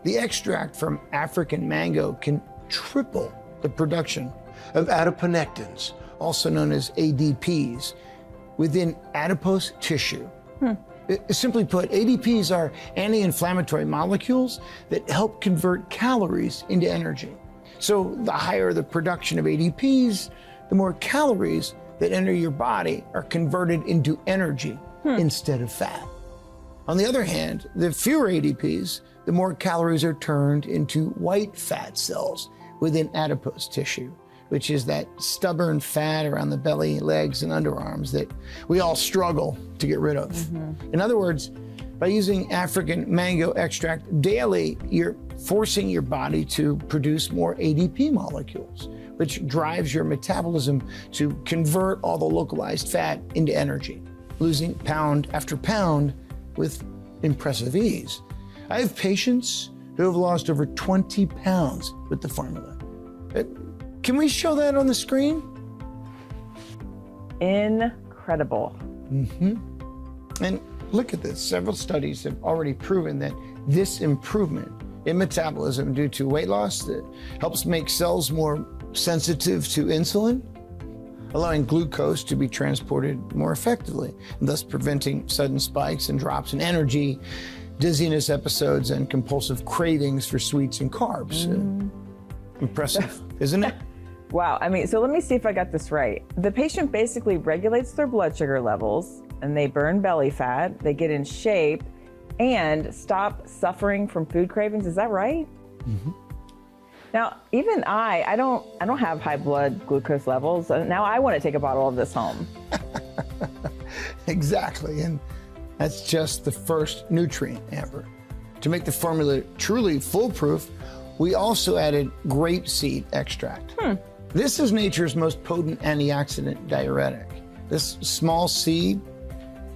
the extract from African mango can triple the production of adiponectins, also known as ADPs, within adipose tissue. Simply put, ADPs are anti-inflammatory molecules that help convert calories into energy. So the higher the production of ADPs, the more calories that enter your body are converted into energy instead of fat. On the other hand, the fewer ADPs, the more calories are turned into white fat cells within adipose tissue, which is that stubborn fat around the belly, legs, and underarms that we all struggle to get rid of. In other words, by using African mango extract daily, you're forcing your body to produce more ADP molecules, which drives your metabolism to convert all the localized fat into energy, losing pound after pound with impressive ease. I have patients who have lost over 20 pounds with the formula. Can we show that on the screen? incredible. And look at this. Several studies have already proven that this improvement in metabolism due to weight loss that helps make cells more sensitive to insulin, allowing glucose to be transported more effectively, and thus preventing sudden spikes and drops in energy, dizziness episodes, and compulsive cravings for sweets and carbs. Impressive, isn't it? Wow. I mean, so let me see if I got this right. The patient basically regulates their blood sugar levels and they burn belly fat, they get in shape and stop suffering from food cravings. Is that right? Now, even I don't have high blood glucose levels. Now I want to take a bottle of this home. Exactly. And that's just the first nutrient, Amber. To make the formula truly foolproof, we also added grapeseed extract. This is nature's most potent antioxidant diuretic. This small seed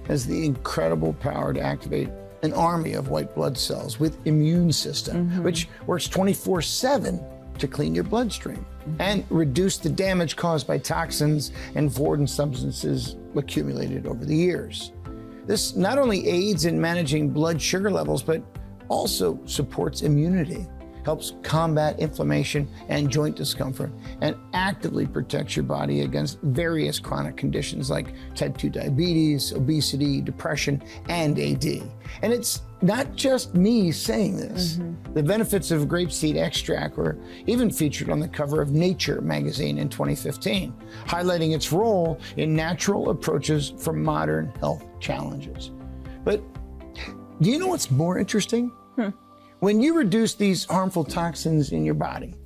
has the incredible power to activate an army of white blood cells with immune system, which works 24/7 to clean your bloodstream and reduce the damage caused by toxins and foreign substances accumulated over the years. This not only aids in managing blood sugar levels, but also supports immunity, helps combat inflammation and joint discomfort, and actively protects your body against various chronic conditions like type 2 diabetes, obesity, depression, and AD. And it's not just me saying this. The benefits of grapeseed extract were even featured on the cover of Nature magazine in 2015, highlighting its role in natural approaches for modern health challenges. But do you know what's more interesting? When you reduce these harmful toxins in your body,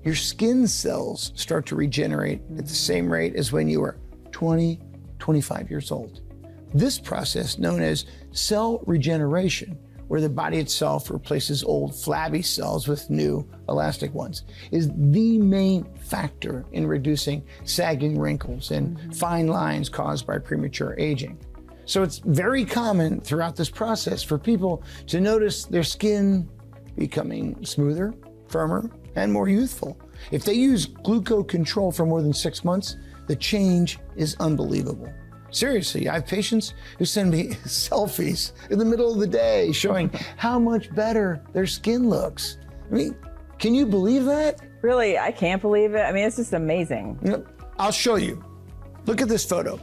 your skin cells start to regenerate at the same rate as when you were 20, 25 years old. This process, known as cell regeneration, where the body itself replaces old flabby cells with new elastic ones, is the main factor in reducing sagging wrinkles and fine lines caused by premature aging. So it's very common throughout this process for people to notice their skin becoming smoother, firmer, and more youthful. If they use Gluco Control for more than 6 months, the change is unbelievable. Seriously, I have patients who send me selfies in the middle of the day showing how much better their skin looks. I mean, can you believe that? Really, I can't believe it. I mean, it's just amazing. You know, I'll show you. Look at this photo.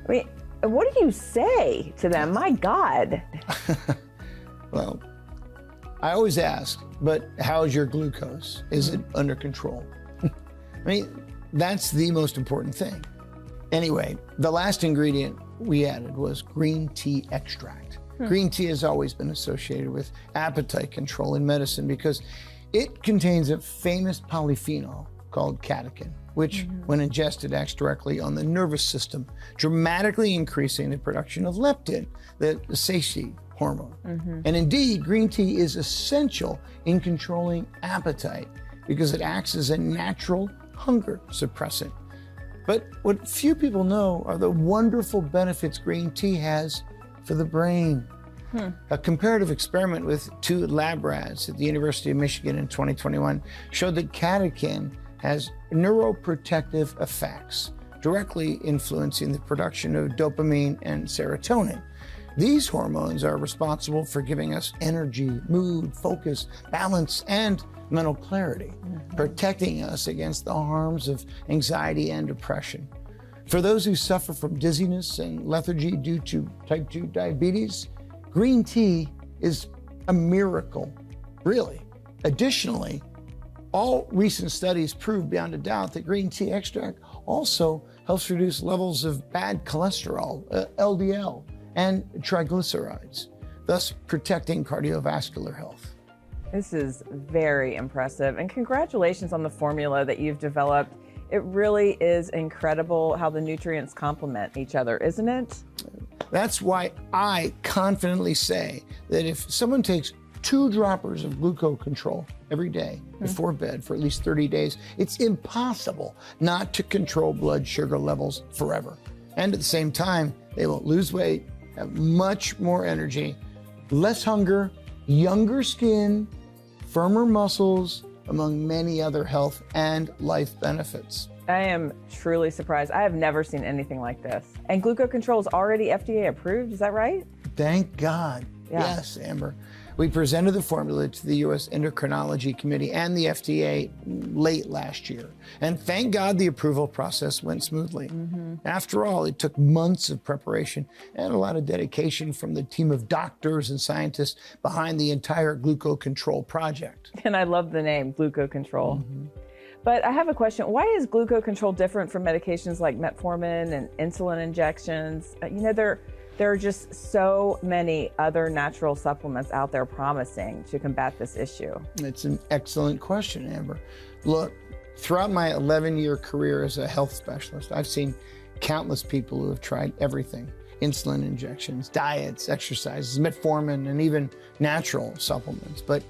I mean, what do you say to them? My God. Well, I always ask, but how's your glucose? Is it under control? I mean, that's the most important thing. Anyway, the last ingredient we added was green tea extract. Green tea has always been associated with appetite control in medicine because it contains a famous polyphenol called catechin, which when ingested acts directly on the nervous system, dramatically increasing the production of leptin, the satiety hormone. And indeed, green tea is essential in controlling appetite because it acts as a natural hunger suppressant. But what few people know are the wonderful benefits green tea has for the brain. A comparative experiment with 2 lab rats at the University of Michigan in 2021 showed that catechin has neuroprotective effects, directly influencing the production of dopamine and serotonin. These hormones are responsible for giving us energy, mood, focus, balance, and mental clarity, protecting us against the harms of anxiety and depression. For those who suffer from dizziness and lethargy due to type 2 diabetes, green tea is a miracle, really. Additionally, all recent studies prove beyond a doubt that green tea extract also helps reduce levels of bad cholesterol, LDL, and triglycerides, thus protecting cardiovascular health. This is very impressive, and congratulations on the formula that you've developed. It really is incredible how the nutrients complement each other, isn't it? That's why I confidently say that if someone takes 2 droppers of Gluco Control every day before bed for at least 30 days, it's impossible not to control blood sugar levels forever. And at the same time, they will lose weight, have much more energy, less hunger, younger skin, firmer muscles, among many other health and life benefits. I am truly surprised. I have never seen anything like this. And Gluco Control is already FDA approved, is that right? Thank God. Yeah. Yes, Amber. We presented the formula to the U.S. Endocrinology Committee and the FDA late last year. And thank God the approval process went smoothly. After all, it took months of preparation and a lot of dedication from the team of doctors and scientists behind the entire Gluco Control project. And I love the name, Gluco Control. But I have a question. Why is Gluco Control different from medications like metformin and insulin injections? There are just so many other natural supplements out there promising to combat this issue. It's an excellent question, Amber. Look, throughout my 11-year career as a health specialist, I've seen countless people who have tried everything: insulin injections, diets, exercises, metformin, and even natural supplements. But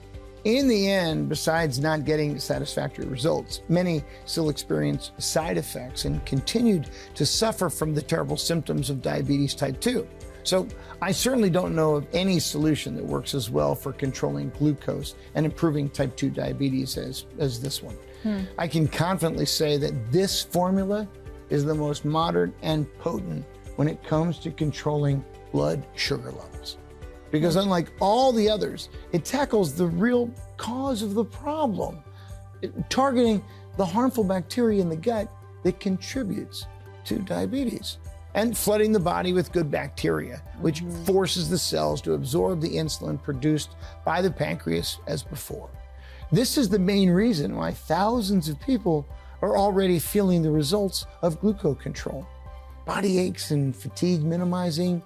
in the end, besides not getting satisfactory results, many still experience side effects and continued to suffer from the terrible symptoms of diabetes type 2. So I certainly don't know of any solution that works as well for controlling glucose and improving type 2 diabetes as this one. I can confidently say that this formula is the most modern and potent when it comes to controlling blood sugar levels. Because unlike all the others, it tackles the real cause of the problem, targeting the harmful bacteria in the gut that contributes to diabetes, and flooding the body with good bacteria, which forces the cells to absorb the insulin produced by the pancreas as before. This is the main reason why thousands of people are already feeling the results of Gluco Control. Body aches and fatigue minimizing,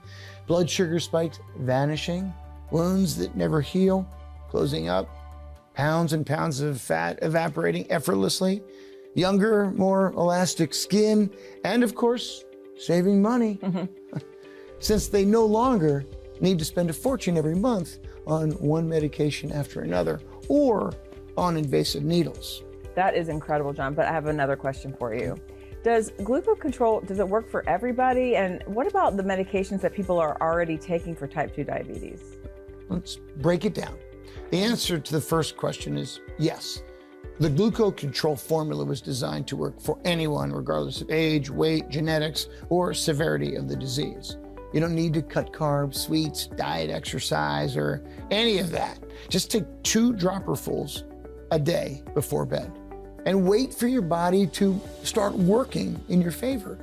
blood sugar spikes vanishing, wounds that never heal closing up, pounds and pounds of fat evaporating effortlessly, younger, more elastic skin, and of course, saving money. Since they no longer need to spend a fortune every month on one medication after another or on invasive needles. That is incredible, John, but I have another question for you. Does Gluco Control, does it work for everybody? And what about the medications that people are already taking for type 2 diabetes? Let's break it down. The answer to the first question is yes. The Gluco Control formula was designed to work for anyone, regardless of age, weight, genetics, or severity of the disease. You don't need to cut carbs, sweets, diet, exercise, or any of that. Just take 2 dropperfuls a day before bed and wait for your body to start working in your favor,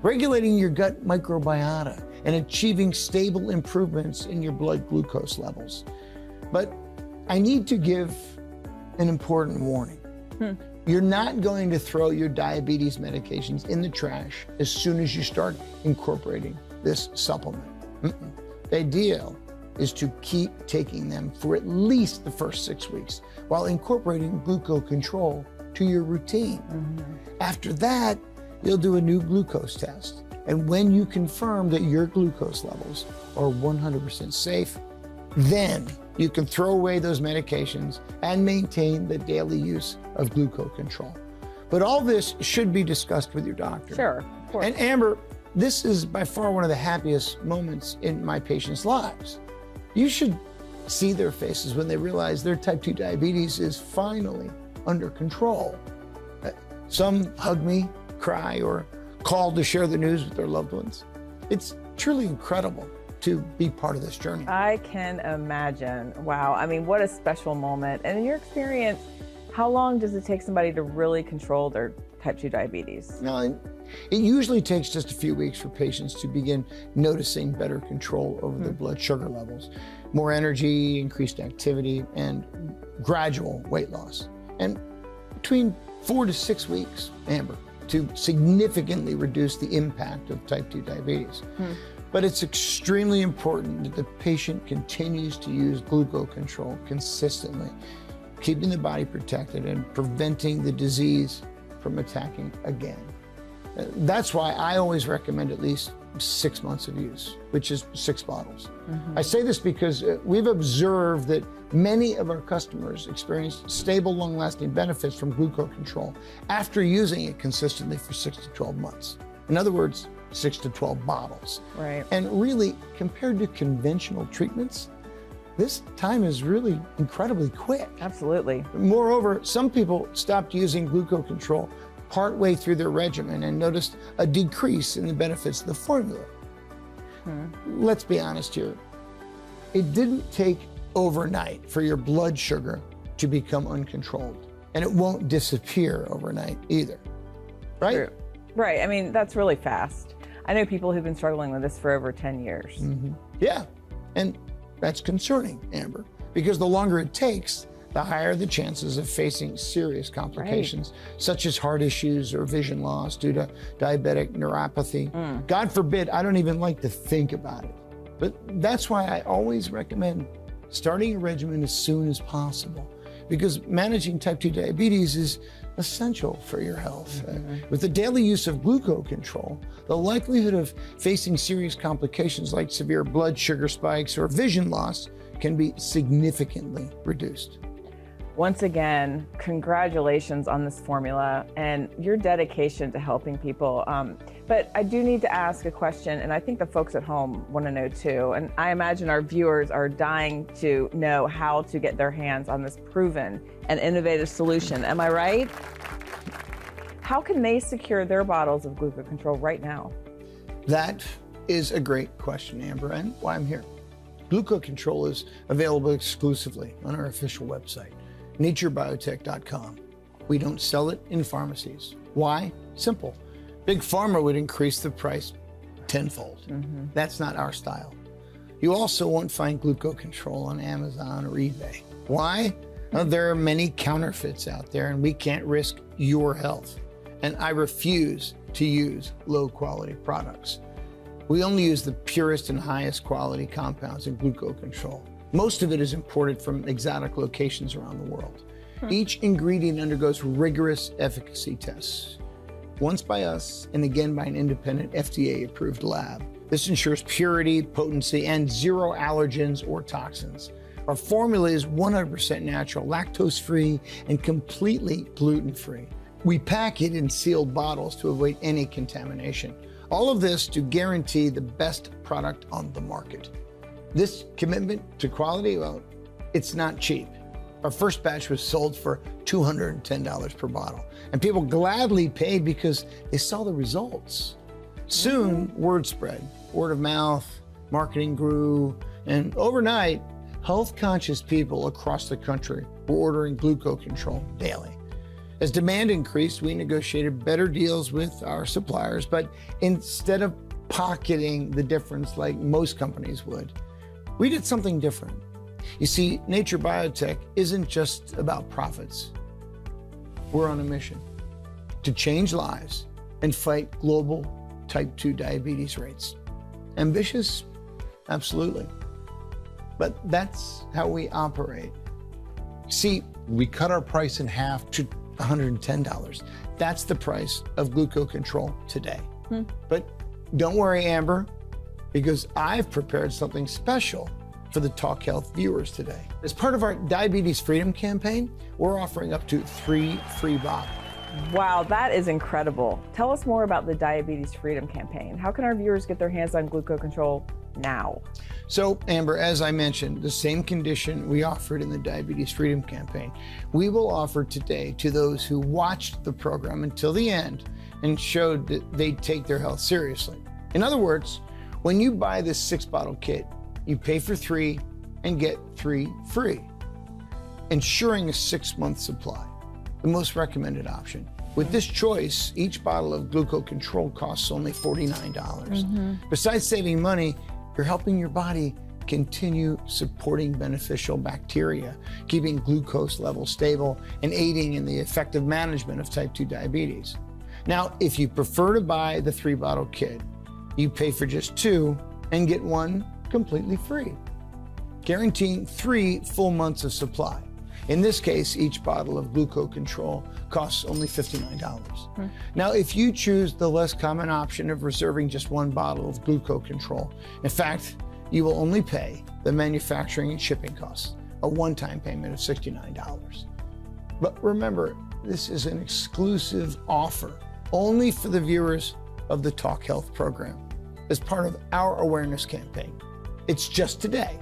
regulating your gut microbiota and achieving stable improvements in your blood glucose levels. But I need to give an important warning. You're not going to throw your diabetes medications in the trash as soon as you start incorporating this supplement. The idea is to keep taking them for at least the first 6 weeks while incorporating Gluco Control to your routine. After that, you'll do a new glucose test. And when you confirm that your glucose levels are 100% safe, then you can throw away those medications and maintain the daily use of Gluco Control. But all this should be discussed with your doctor. Sure, of course. And Amber, this is by far one of the happiest moments in my patients' lives. You should see their faces when they realize their type 2 diabetes is finally under control. Some hug me, cry, or call to share the news with their loved ones. It's truly incredible to be part of this journey. I can imagine. Wow. I mean, what a special moment. And in your experience, how long does it take somebody to really control their type 2 diabetes? Now, it usually takes just a few weeks for patients to begin noticing better control over their blood sugar levels, more energy, increased activity, and gradual weight loss. And between 4 to 6 weeks, Amber, to significantly reduce the impact of type 2 diabetes. But it's extremely important that the patient continues to use Gluco Control consistently, keeping the body protected and preventing the disease from attacking again. That's why I always recommend at least 6 months of use, which is 6 bottles. I say this because we've observed that many of our customers experience stable, long-lasting benefits from Gluco Control after using it consistently for 6 to 12 months. In other words, 6 to 12 bottles. Right. And really, compared to conventional treatments, this time is really incredibly quick. Absolutely. Moreover, some people stopped using Gluco Control partway through their regimen and noticed a decrease in the benefits of the formula. Let's be honest here. It didn't take overnight for your blood sugar to become uncontrolled, and it won't disappear overnight either, right? True. Right, I mean, that's really fast. I know people who've been struggling with this for over 10 years. Yeah, and that's concerning, Amber, because the longer it takes, the higher the chances of facing serious complications, such as heart issues or vision loss due to diabetic neuropathy. God forbid, I don't even like to think about it. But that's why I always recommend starting a regimen as soon as possible, because managing type 2 diabetes is essential for your health. With the daily use of Gluco Control, the likelihood of facing serious complications like severe blood sugar spikes or vision loss can be significantly reduced. Once again, congratulations on this formula and your dedication to helping people. But I do need to ask a question, and I think the folks at home want to know too. And I imagine our viewers are dying to know how to get their hands on this proven and innovative solution. Am I right? How can they secure their bottles of Gluco Control right now? That is a great question, Amber, and why I'm here. Gluco Control is available exclusively on our official website, naturebiotech.com. We don't sell it in pharmacies. Why? Simple. Big Pharma would increase the price tenfold. That's not our style. You also won't find Gluco Control on Amazon or eBay. Why? Well, there are many counterfeits out there, and we can't risk your health. And I refuse to use low-quality products. We only use the purest and highest quality compounds in Gluco Control. Most of it is imported from exotic locations around the world. Each ingredient undergoes rigorous efficacy tests, once by us and again by an independent FDA-approved lab. This ensures purity, potency, and zero allergens or toxins. Our formula is 100% natural, lactose-free, and completely gluten-free. We pack it in sealed bottles to avoid any contamination. All of this to guarantee the best product on the market. This commitment to quality, well, it's not cheap. Our first batch was sold for $210 per bottle, and people gladly paid because they saw the results. Soon, word spread, word of mouth, marketing grew, and overnight, health-conscious people across the country were ordering Gluco Control daily. As demand increased, we negotiated better deals with our suppliers, but instead of pocketing the difference like most companies would, we did something different. You see, Nature Biotech isn't just about profits. We're on a mission to change lives and fight global type 2 diabetes rates. Ambitious? Absolutely. But that's how we operate. See, we cut our price in half to $110. That's the price of Gluco Control today. But don't worry, Amber, because I've prepared something special for the Talk Health viewers today. As part of our Diabetes Freedom campaign, we're offering up to 3 free bottles. Wow, that is incredible. Tell us more about the Diabetes Freedom campaign. How can our viewers get their hands on Gluco Control now? So, Amber, as I mentioned, the same condition we offered in the Diabetes Freedom campaign, we will offer today to those who watched the program until the end and showed that they take their health seriously. In other words, when you buy this 6-bottle kit, you pay for 3 and get 3 free, ensuring a 6-month supply, the most recommended option. With this choice, each bottle of Gluco Control costs only $49. Besides saving money, you're helping your body continue supporting beneficial bacteria, keeping glucose levels stable, and aiding in the effective management of type 2 diabetes. Now, if you prefer to buy the 3-bottle kit, you pay for just 2 and get 1 completely free, guaranteeing 3 full months of supply. In this case, each bottle of Gluco Control costs only $59. Now, if you choose the less common option of reserving just 1 bottle of Gluco Control, in fact, you will only pay the manufacturing and shipping costs, a one-time payment of $69. But remember, this is an exclusive offer only for the viewers of the Talk Health program as part of our awareness campaign. It's just today.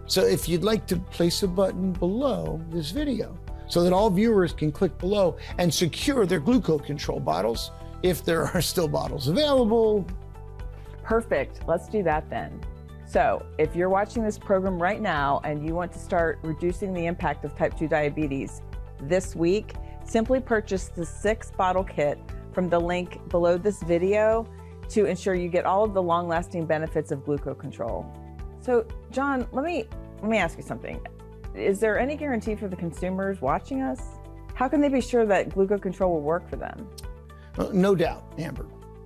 So if you'd like to place a button below this video so that all viewers can click below and secure their Gluco Control bottles, if there are still bottles available. Perfect. Let's do that then. So if you're watching this program right now and you want to start reducing the impact of type 2 diabetes this week, simply purchase the 6-bottle kit from the link below this video to ensure you get all of the long-lasting benefits of Gluco Control. So John, let me ask you something. Is there any guarantee for the consumers watching us? How can they be sure that Gluco Control will work for them? Well, no doubt, Amber.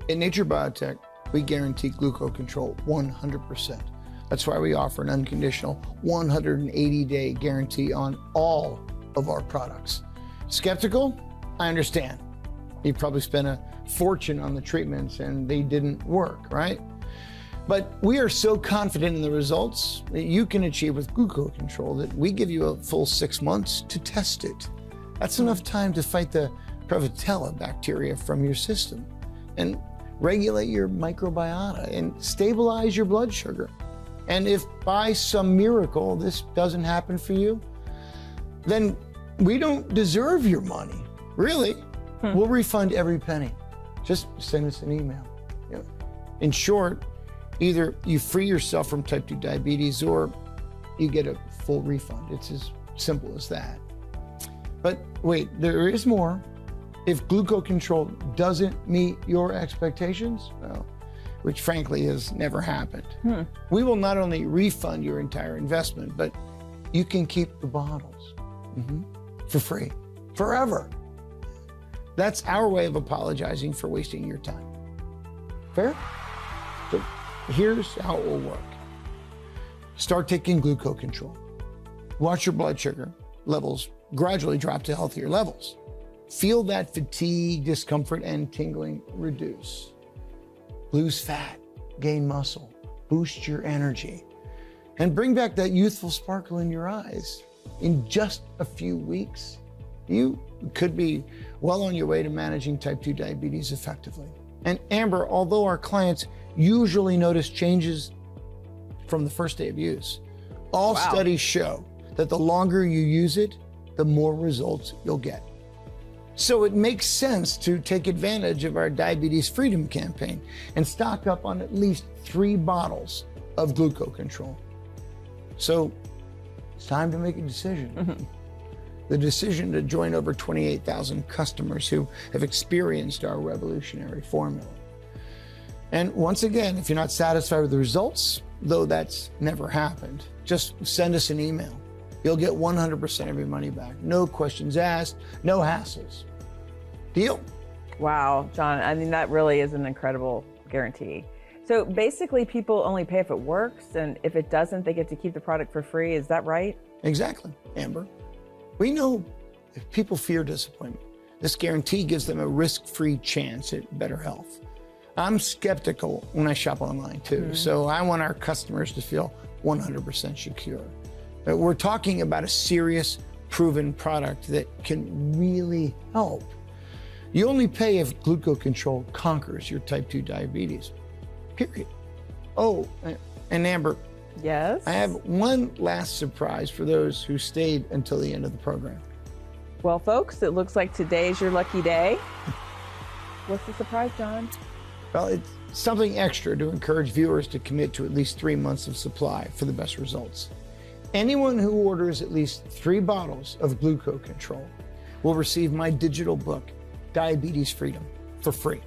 At Nature Biotech, we guarantee Gluco Control 100%. That's why we offer an unconditional 180-day guarantee on all of our products. Skeptical? I understand. You probably spent a fortune on the treatments and they didn't work, right? But we are so confident in the results that you can achieve with Gluco Control that we give you a full 6 months to test it. That's enough time to fight the Prevotella bacteria from your system and regulate your microbiota and stabilize your blood sugar. And if by some miracle this doesn't happen for you, then we don't deserve your money, really. We'll refund every penny. Just send us an email. You know, in short, either you free yourself from type 2 diabetes or you get a full refund. It's as simple as that. But wait, there is more. If Gluco Control doesn't meet your expectations, well, which frankly has never happened, we will not only refund your entire investment, but you can keep the bottles for free, forever. That's our way of apologizing for wasting your time. Fair? So here's how it will work. Start taking Gluco Control. Watch your blood sugar levels gradually drop to healthier levels. Feel that fatigue, discomfort, and tingling reduce. Lose fat, gain muscle, boost your energy, and bring back that youthful sparkle in your eyes. In just a few weeks, you could be well on your way to managing type 2 diabetes effectively. And Amber, although our clients usually notice changes from the first day of use, all studies show that the longer you use it, the more results you'll get. So it makes sense to take advantage of our Diabetes Freedom campaign and stock up on at least 3 bottles of Gluco Control. So it's time to make a decision. The decision to join over 28,000 customers who have experienced our revolutionary formula. And once again, if you're not satisfied with the results, though that's never happened, just send us an email. You'll get 100% of your money back. No questions asked, no hassles. Deal? Wow, John, I mean, that really is an incredible guarantee. So basically people only pay if it works, and if it doesn't, they get to keep the product for free. Is that right? Exactly, Amber. We know if people fear disappointment, this guarantee gives them a risk-free chance at better health. I'm skeptical when I shop online too, so I want our customers to feel 100% secure. We're talking about a serious, proven product that can really help. You only pay if Gluco Control conquers your type 2 diabetes, period. Oh, and Amber, yes? I have one last surprise for those who stayed until the end of the program. Well, folks, it looks like today's your lucky day. What's the surprise, John? Well, it's something extra to encourage viewers to commit to at least 3 months of supply for the best results. Anyone who orders at least 3 bottles of Gluco Control will receive my digital book, Diabetes Freedom, for free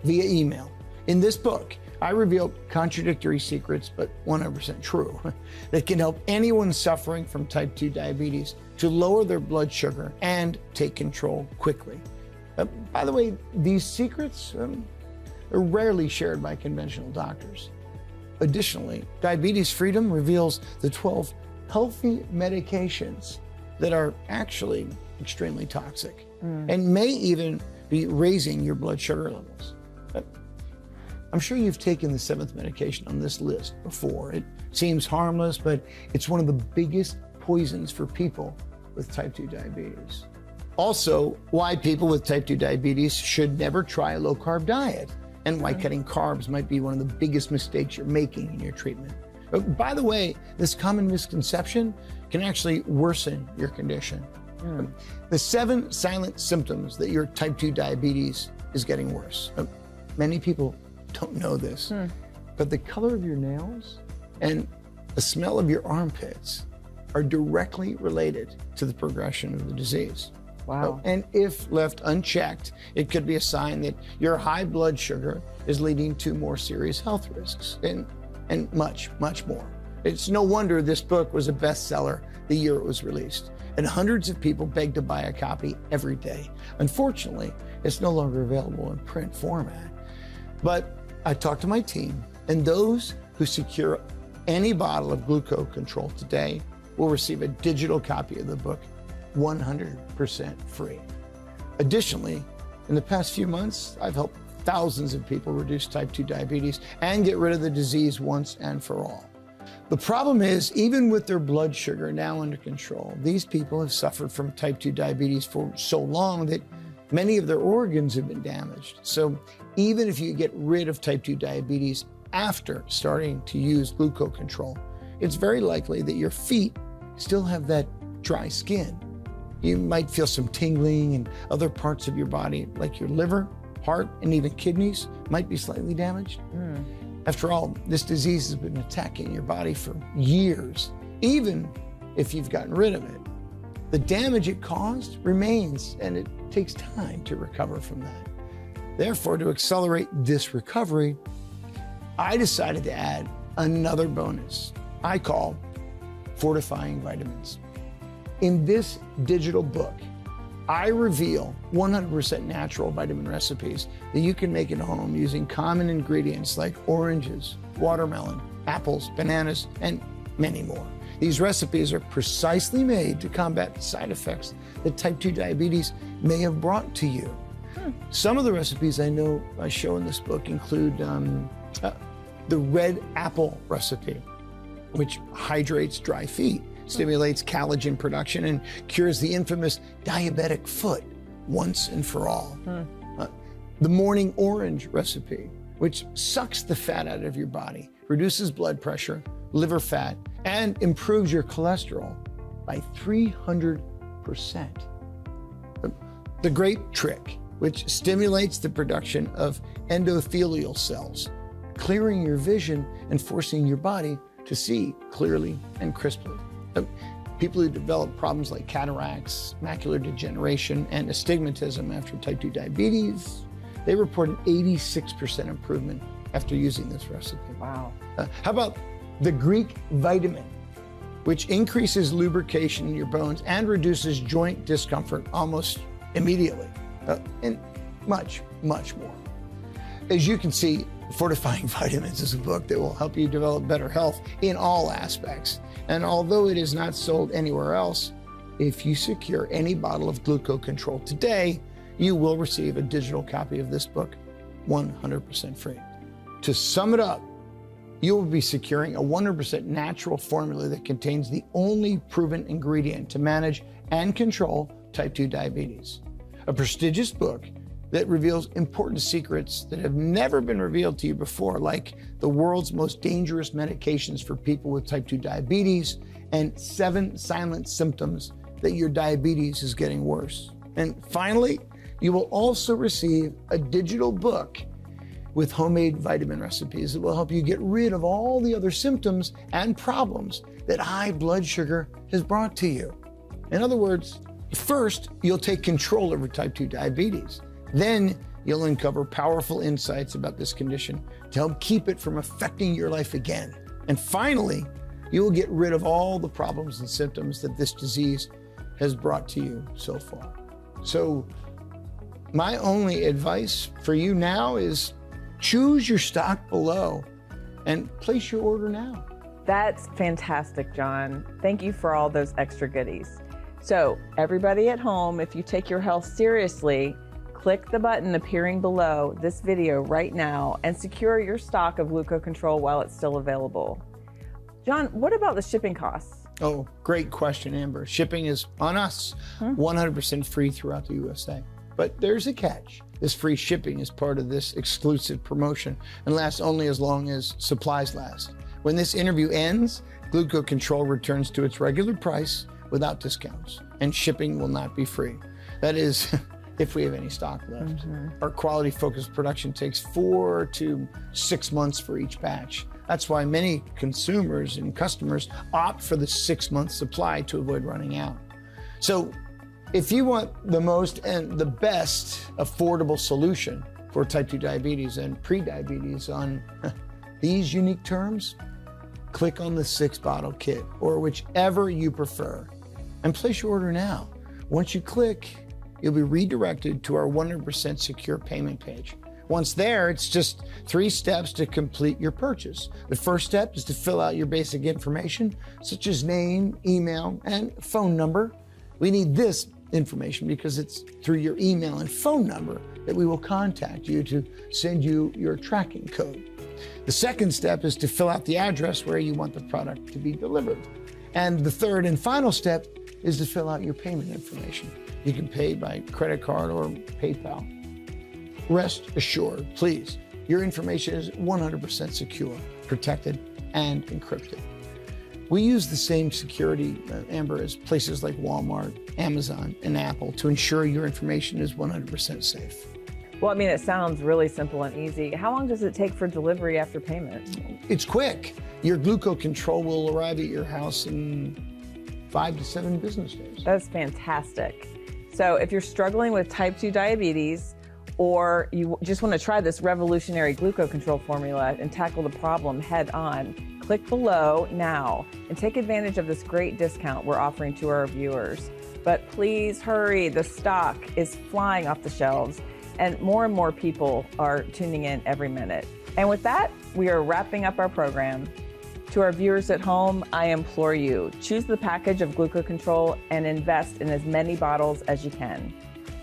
via email. In this book, I reveal contradictory secrets, but 100% true, that can help anyone suffering from type 2 diabetes to lower their blood sugar and take control quickly. By the way, these secrets are rarely shared by conventional doctors. Additionally, Diabetes Freedom reveals the 12 healthy medications that are actually extremely toxic and may even be raising your blood sugar levels. I'm sure you've taken the 7th medication on this list before. It seems harmless, but it's one of the biggest poisons for people with type 2 diabetes. Also, why people with type 2 diabetes should never try a low-carb diet, and why cutting carbs might be one of the biggest mistakes you're making in your treatment. By the way, this common misconception can actually worsen your condition. The 7 silent symptoms that your type 2 diabetes is getting worse. Many people don't know this, but the color of your nails and the smell of your armpits are directly related to the progression of the disease. Wow. And if left unchecked, it could be a sign that your high blood sugar is leading to more serious health risks and much, much more. It's no wonder this book was a bestseller the year it was released, and hundreds of people begged to buy a copy every day. Unfortunately, it's no longer available in print format. But I talked to my team, and those who secure any bottle of Gluco Control today will receive a digital copy of the book 100% free. Additionally, in the past few months, I've helped thousands of people reduce type 2 diabetes and get rid of the disease once and for all. The problem is, even with their blood sugar now under control, these people have suffered from type 2 diabetes for so long that many of their organs have been damaged. So even if you get rid of type 2 diabetes after starting to use Gluco Control, it's very likely that your feet still have that dry skin. You might feel some tingling, and other parts of your body, like your liver, heart, and even kidneys, might be slightly damaged. After all, this disease has been attacking your body for years, even if you've gotten rid of it. The damage it caused remains, and it takes time to recover from that. Therefore, to accelerate this recovery, I decided to add another bonus I call fortifying vitamins. In this digital book, I reveal 100% natural vitamin recipes that you can make at home using common ingredients like oranges, watermelon, apples, bananas, and many more. These recipes are precisely made to combat the side effects that type 2 diabetes may have brought to you. Some of the recipes I show in this book include the red apple recipe, which hydrates dry feet, stimulates collagen production, and cures the infamous diabetic foot once and for all. The morning orange recipe, which sucks the fat out of your body, reduces blood pressure, liver fat, and improves your cholesterol by 300%. The grape trick, which stimulates the production of endothelial cells, clearing your vision and forcing your body to see clearly and crisply. People who develop problems like cataracts, macular degeneration, and astigmatism after type 2 diabetes, they report an 86% improvement after using this recipe. Wow. How about the Greek vitamin, which increases lubrication in your bones and reduces joint discomfort almost immediately, and much, much more. As you can see, Fortifying Vitamins is a book that will help you develop better health in all aspects. And although it is not sold anywhere else, if you secure any bottle of Gluco Control today, you will receive a digital copy of this book 100% free. To sum it up, you will be securing a 100% natural formula that contains the only proven ingredient to manage and control type 2 diabetes. A prestigious book that reveals important secrets that have never been revealed to you before, like the world's most dangerous medications for people with type 2 diabetes and 7 silent symptoms that your diabetes is getting worse. And finally, you will also receive a digital book with homemade vitamin recipes that will help you get rid of all the other symptoms and problems that high blood sugar has brought to you. In other words, first, you'll take control over type 2 diabetes. Then you'll uncover powerful insights about this condition to help keep it from affecting your life again. And finally, you will get rid of all the problems and symptoms that this disease has brought to you so far. So my only advice for you now is choose your stock below and place your order now. That's fantastic, John. Thank you for all those extra goodies. So everybody at home, if you take your health seriously, click the button appearing below this video right now and secure your stock of Gluco Control while it's still available. John, what about the shipping costs? Oh, great question, Amber. Shipping is on us, 100% free throughout the USA. But there's a catch. This free shipping is part of this exclusive promotion and lasts only as long as supplies last. When this interview ends, Gluco Control returns to its regular price without discounts, and shipping will not be free. That is, if we have any stock left. Our quality-focused production takes 4 to 6 months for each batch. That's why many consumers and customers opt for the 6-month supply to avoid running out. So if you want the most and the best affordable solution for type 2 diabetes and pre-diabetes on these unique terms, click on the 6-bottle kit or whichever you prefer and place your order now. Once you click, you'll be redirected to our 100% secure payment page. Once there, it's just 3 steps to complete your purchase. The first step is to fill out your basic information, such as name, email, and phone number. We need this information because it's through your email and phone number that we will contact you to send you your tracking code. The second step is to fill out the address where you want the product to be delivered. And the third and final step is to fill out your payment information. You can pay by credit card or PayPal. Rest assured, please, your information is 100% secure, protected, and encrypted. We use the same security, Amber, as places like Walmart, Amazon, and Apple to ensure your information is 100% safe. Well, I mean, it sounds really simple and easy. How long does it take for delivery after payment? It's quick. Your Gluco Control will arrive at your house in 5 to 7 business days. That's fantastic. So if you're struggling with type 2 diabetes, or you just want to try this revolutionary Gluco Control formula and tackle the problem head on, click below now and take advantage of this great discount we're offering to our viewers. But please hurry, the stock is flying off the shelves and more people are tuning in every minute. And with that, we are wrapping up our program. To our viewers at home, I implore you, choose the package of Gluco Control and invest in as many bottles as you can.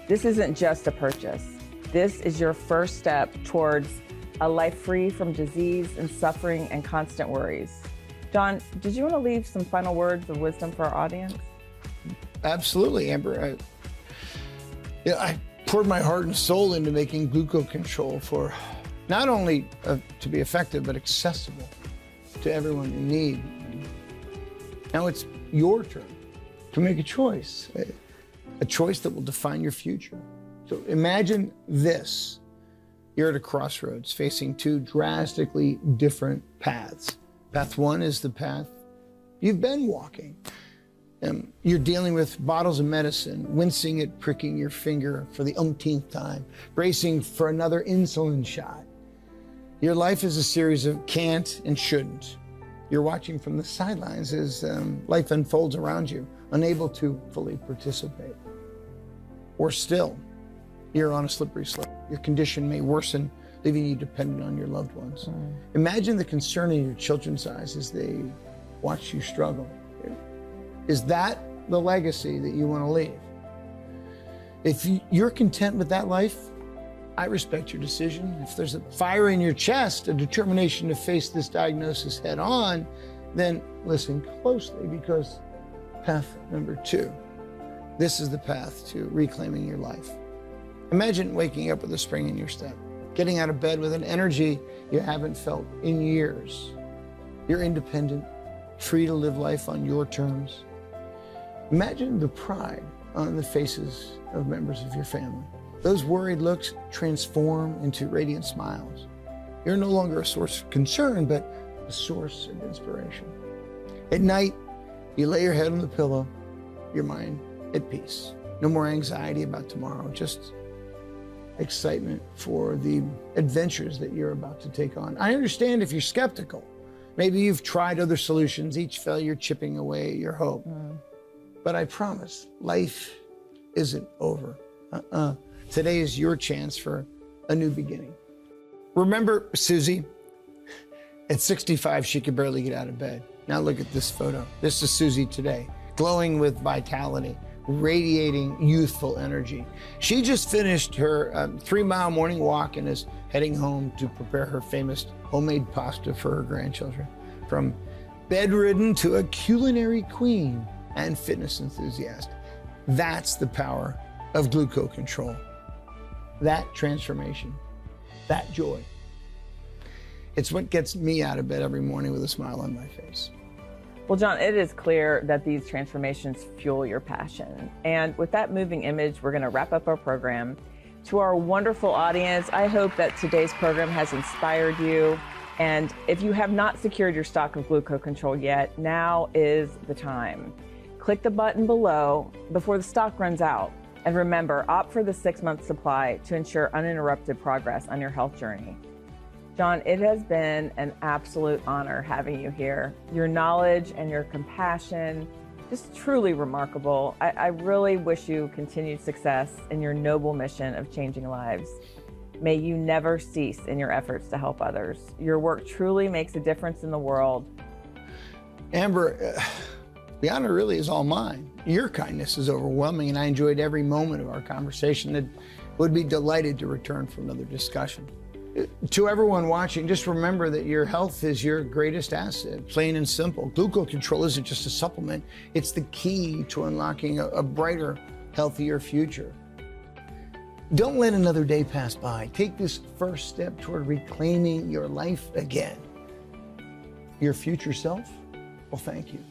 This isn't just a purchase. This is your first step towards a life free from disease and suffering and constant worries. John, did you want to leave some final words of wisdom for our audience? Absolutely, Amber. I poured my heart and soul into making Gluco Control for not only to be effective, but accessible to everyone in need. Now it's your turn to make a choice that will define your future. So imagine this. You're at a crossroads facing 2 drastically different paths. Path 1 is the path you've been walking. You're dealing with bottles of medicine, wincing at pricking your finger for the umpteenth time, bracing for another insulin shot. Your life is a series of can't and shouldn't. You're watching from the sidelines as life unfolds around you, unable to fully participate. Or still, you're on a slippery slope. Your condition may worsen, leaving you dependent on your loved ones. Imagine the concern in your children's eyes as they watch you struggle. Is that the legacy that you want to leave? If you're content with that life, I respect your decision. If there's a fire in your chest, a determination to face this diagnosis head on, then listen closely, because path number 2, this is the path to reclaiming your life. Imagine waking up with a spring in your step, getting out of bed with an energy you haven't felt in years. You're independent, free to live life on your terms. Imagine the pride on the faces of members of your family. Those worried looks transform into radiant smiles. You're no longer a source of concern, but a source of inspiration. At night, you lay your head on the pillow, your mind at peace. No more anxiety about tomorrow, just excitement for the adventures that you're about to take on. I understand if you're skeptical. Maybe you've tried other solutions, each failure chipping away your hope. But I promise, life isn't over. Today is your chance for a new beginning. Remember Susie? At 65, she could barely get out of bed. Now look at this photo. This is Susie today, glowing with vitality, radiating youthful energy. She just finished her 3-mile morning walk and is heading home to prepare her famous homemade pasta for her grandchildren. From bedridden to a culinary queen and fitness enthusiast. That's the power of Gluco Control. That transformation, that joy. It's what gets me out of bed every morning with a smile on my face. Well, John, it is clear that these transformations fuel your passion. And with that moving image, we're going to wrap up our program. To our wonderful audience, I hope that today's program has inspired you. And if you have not secured your stock of Gluco Control yet, now is the time. Click the button below before the stock runs out. And remember, opt for the 6-month supply to ensure uninterrupted progress on your health journey. John, it has been an absolute honor having you here. Your knowledge and your compassion, just truly remarkable. I really wish you continued success in your noble mission of changing lives. May you never cease in your efforts to help others. Your work truly makes a difference in the world. Amber, the honor really is all mine. Your kindness is overwhelming, and I enjoyed every moment of our conversation and would be delighted to return for another discussion. To everyone watching, just remember that your health is your greatest asset, plain and simple. Gluco Control isn't just a supplement, it's the key to unlocking a brighter, healthier future. Don't let another day pass by. Take this first step toward reclaiming your life again. Your future self will thank you.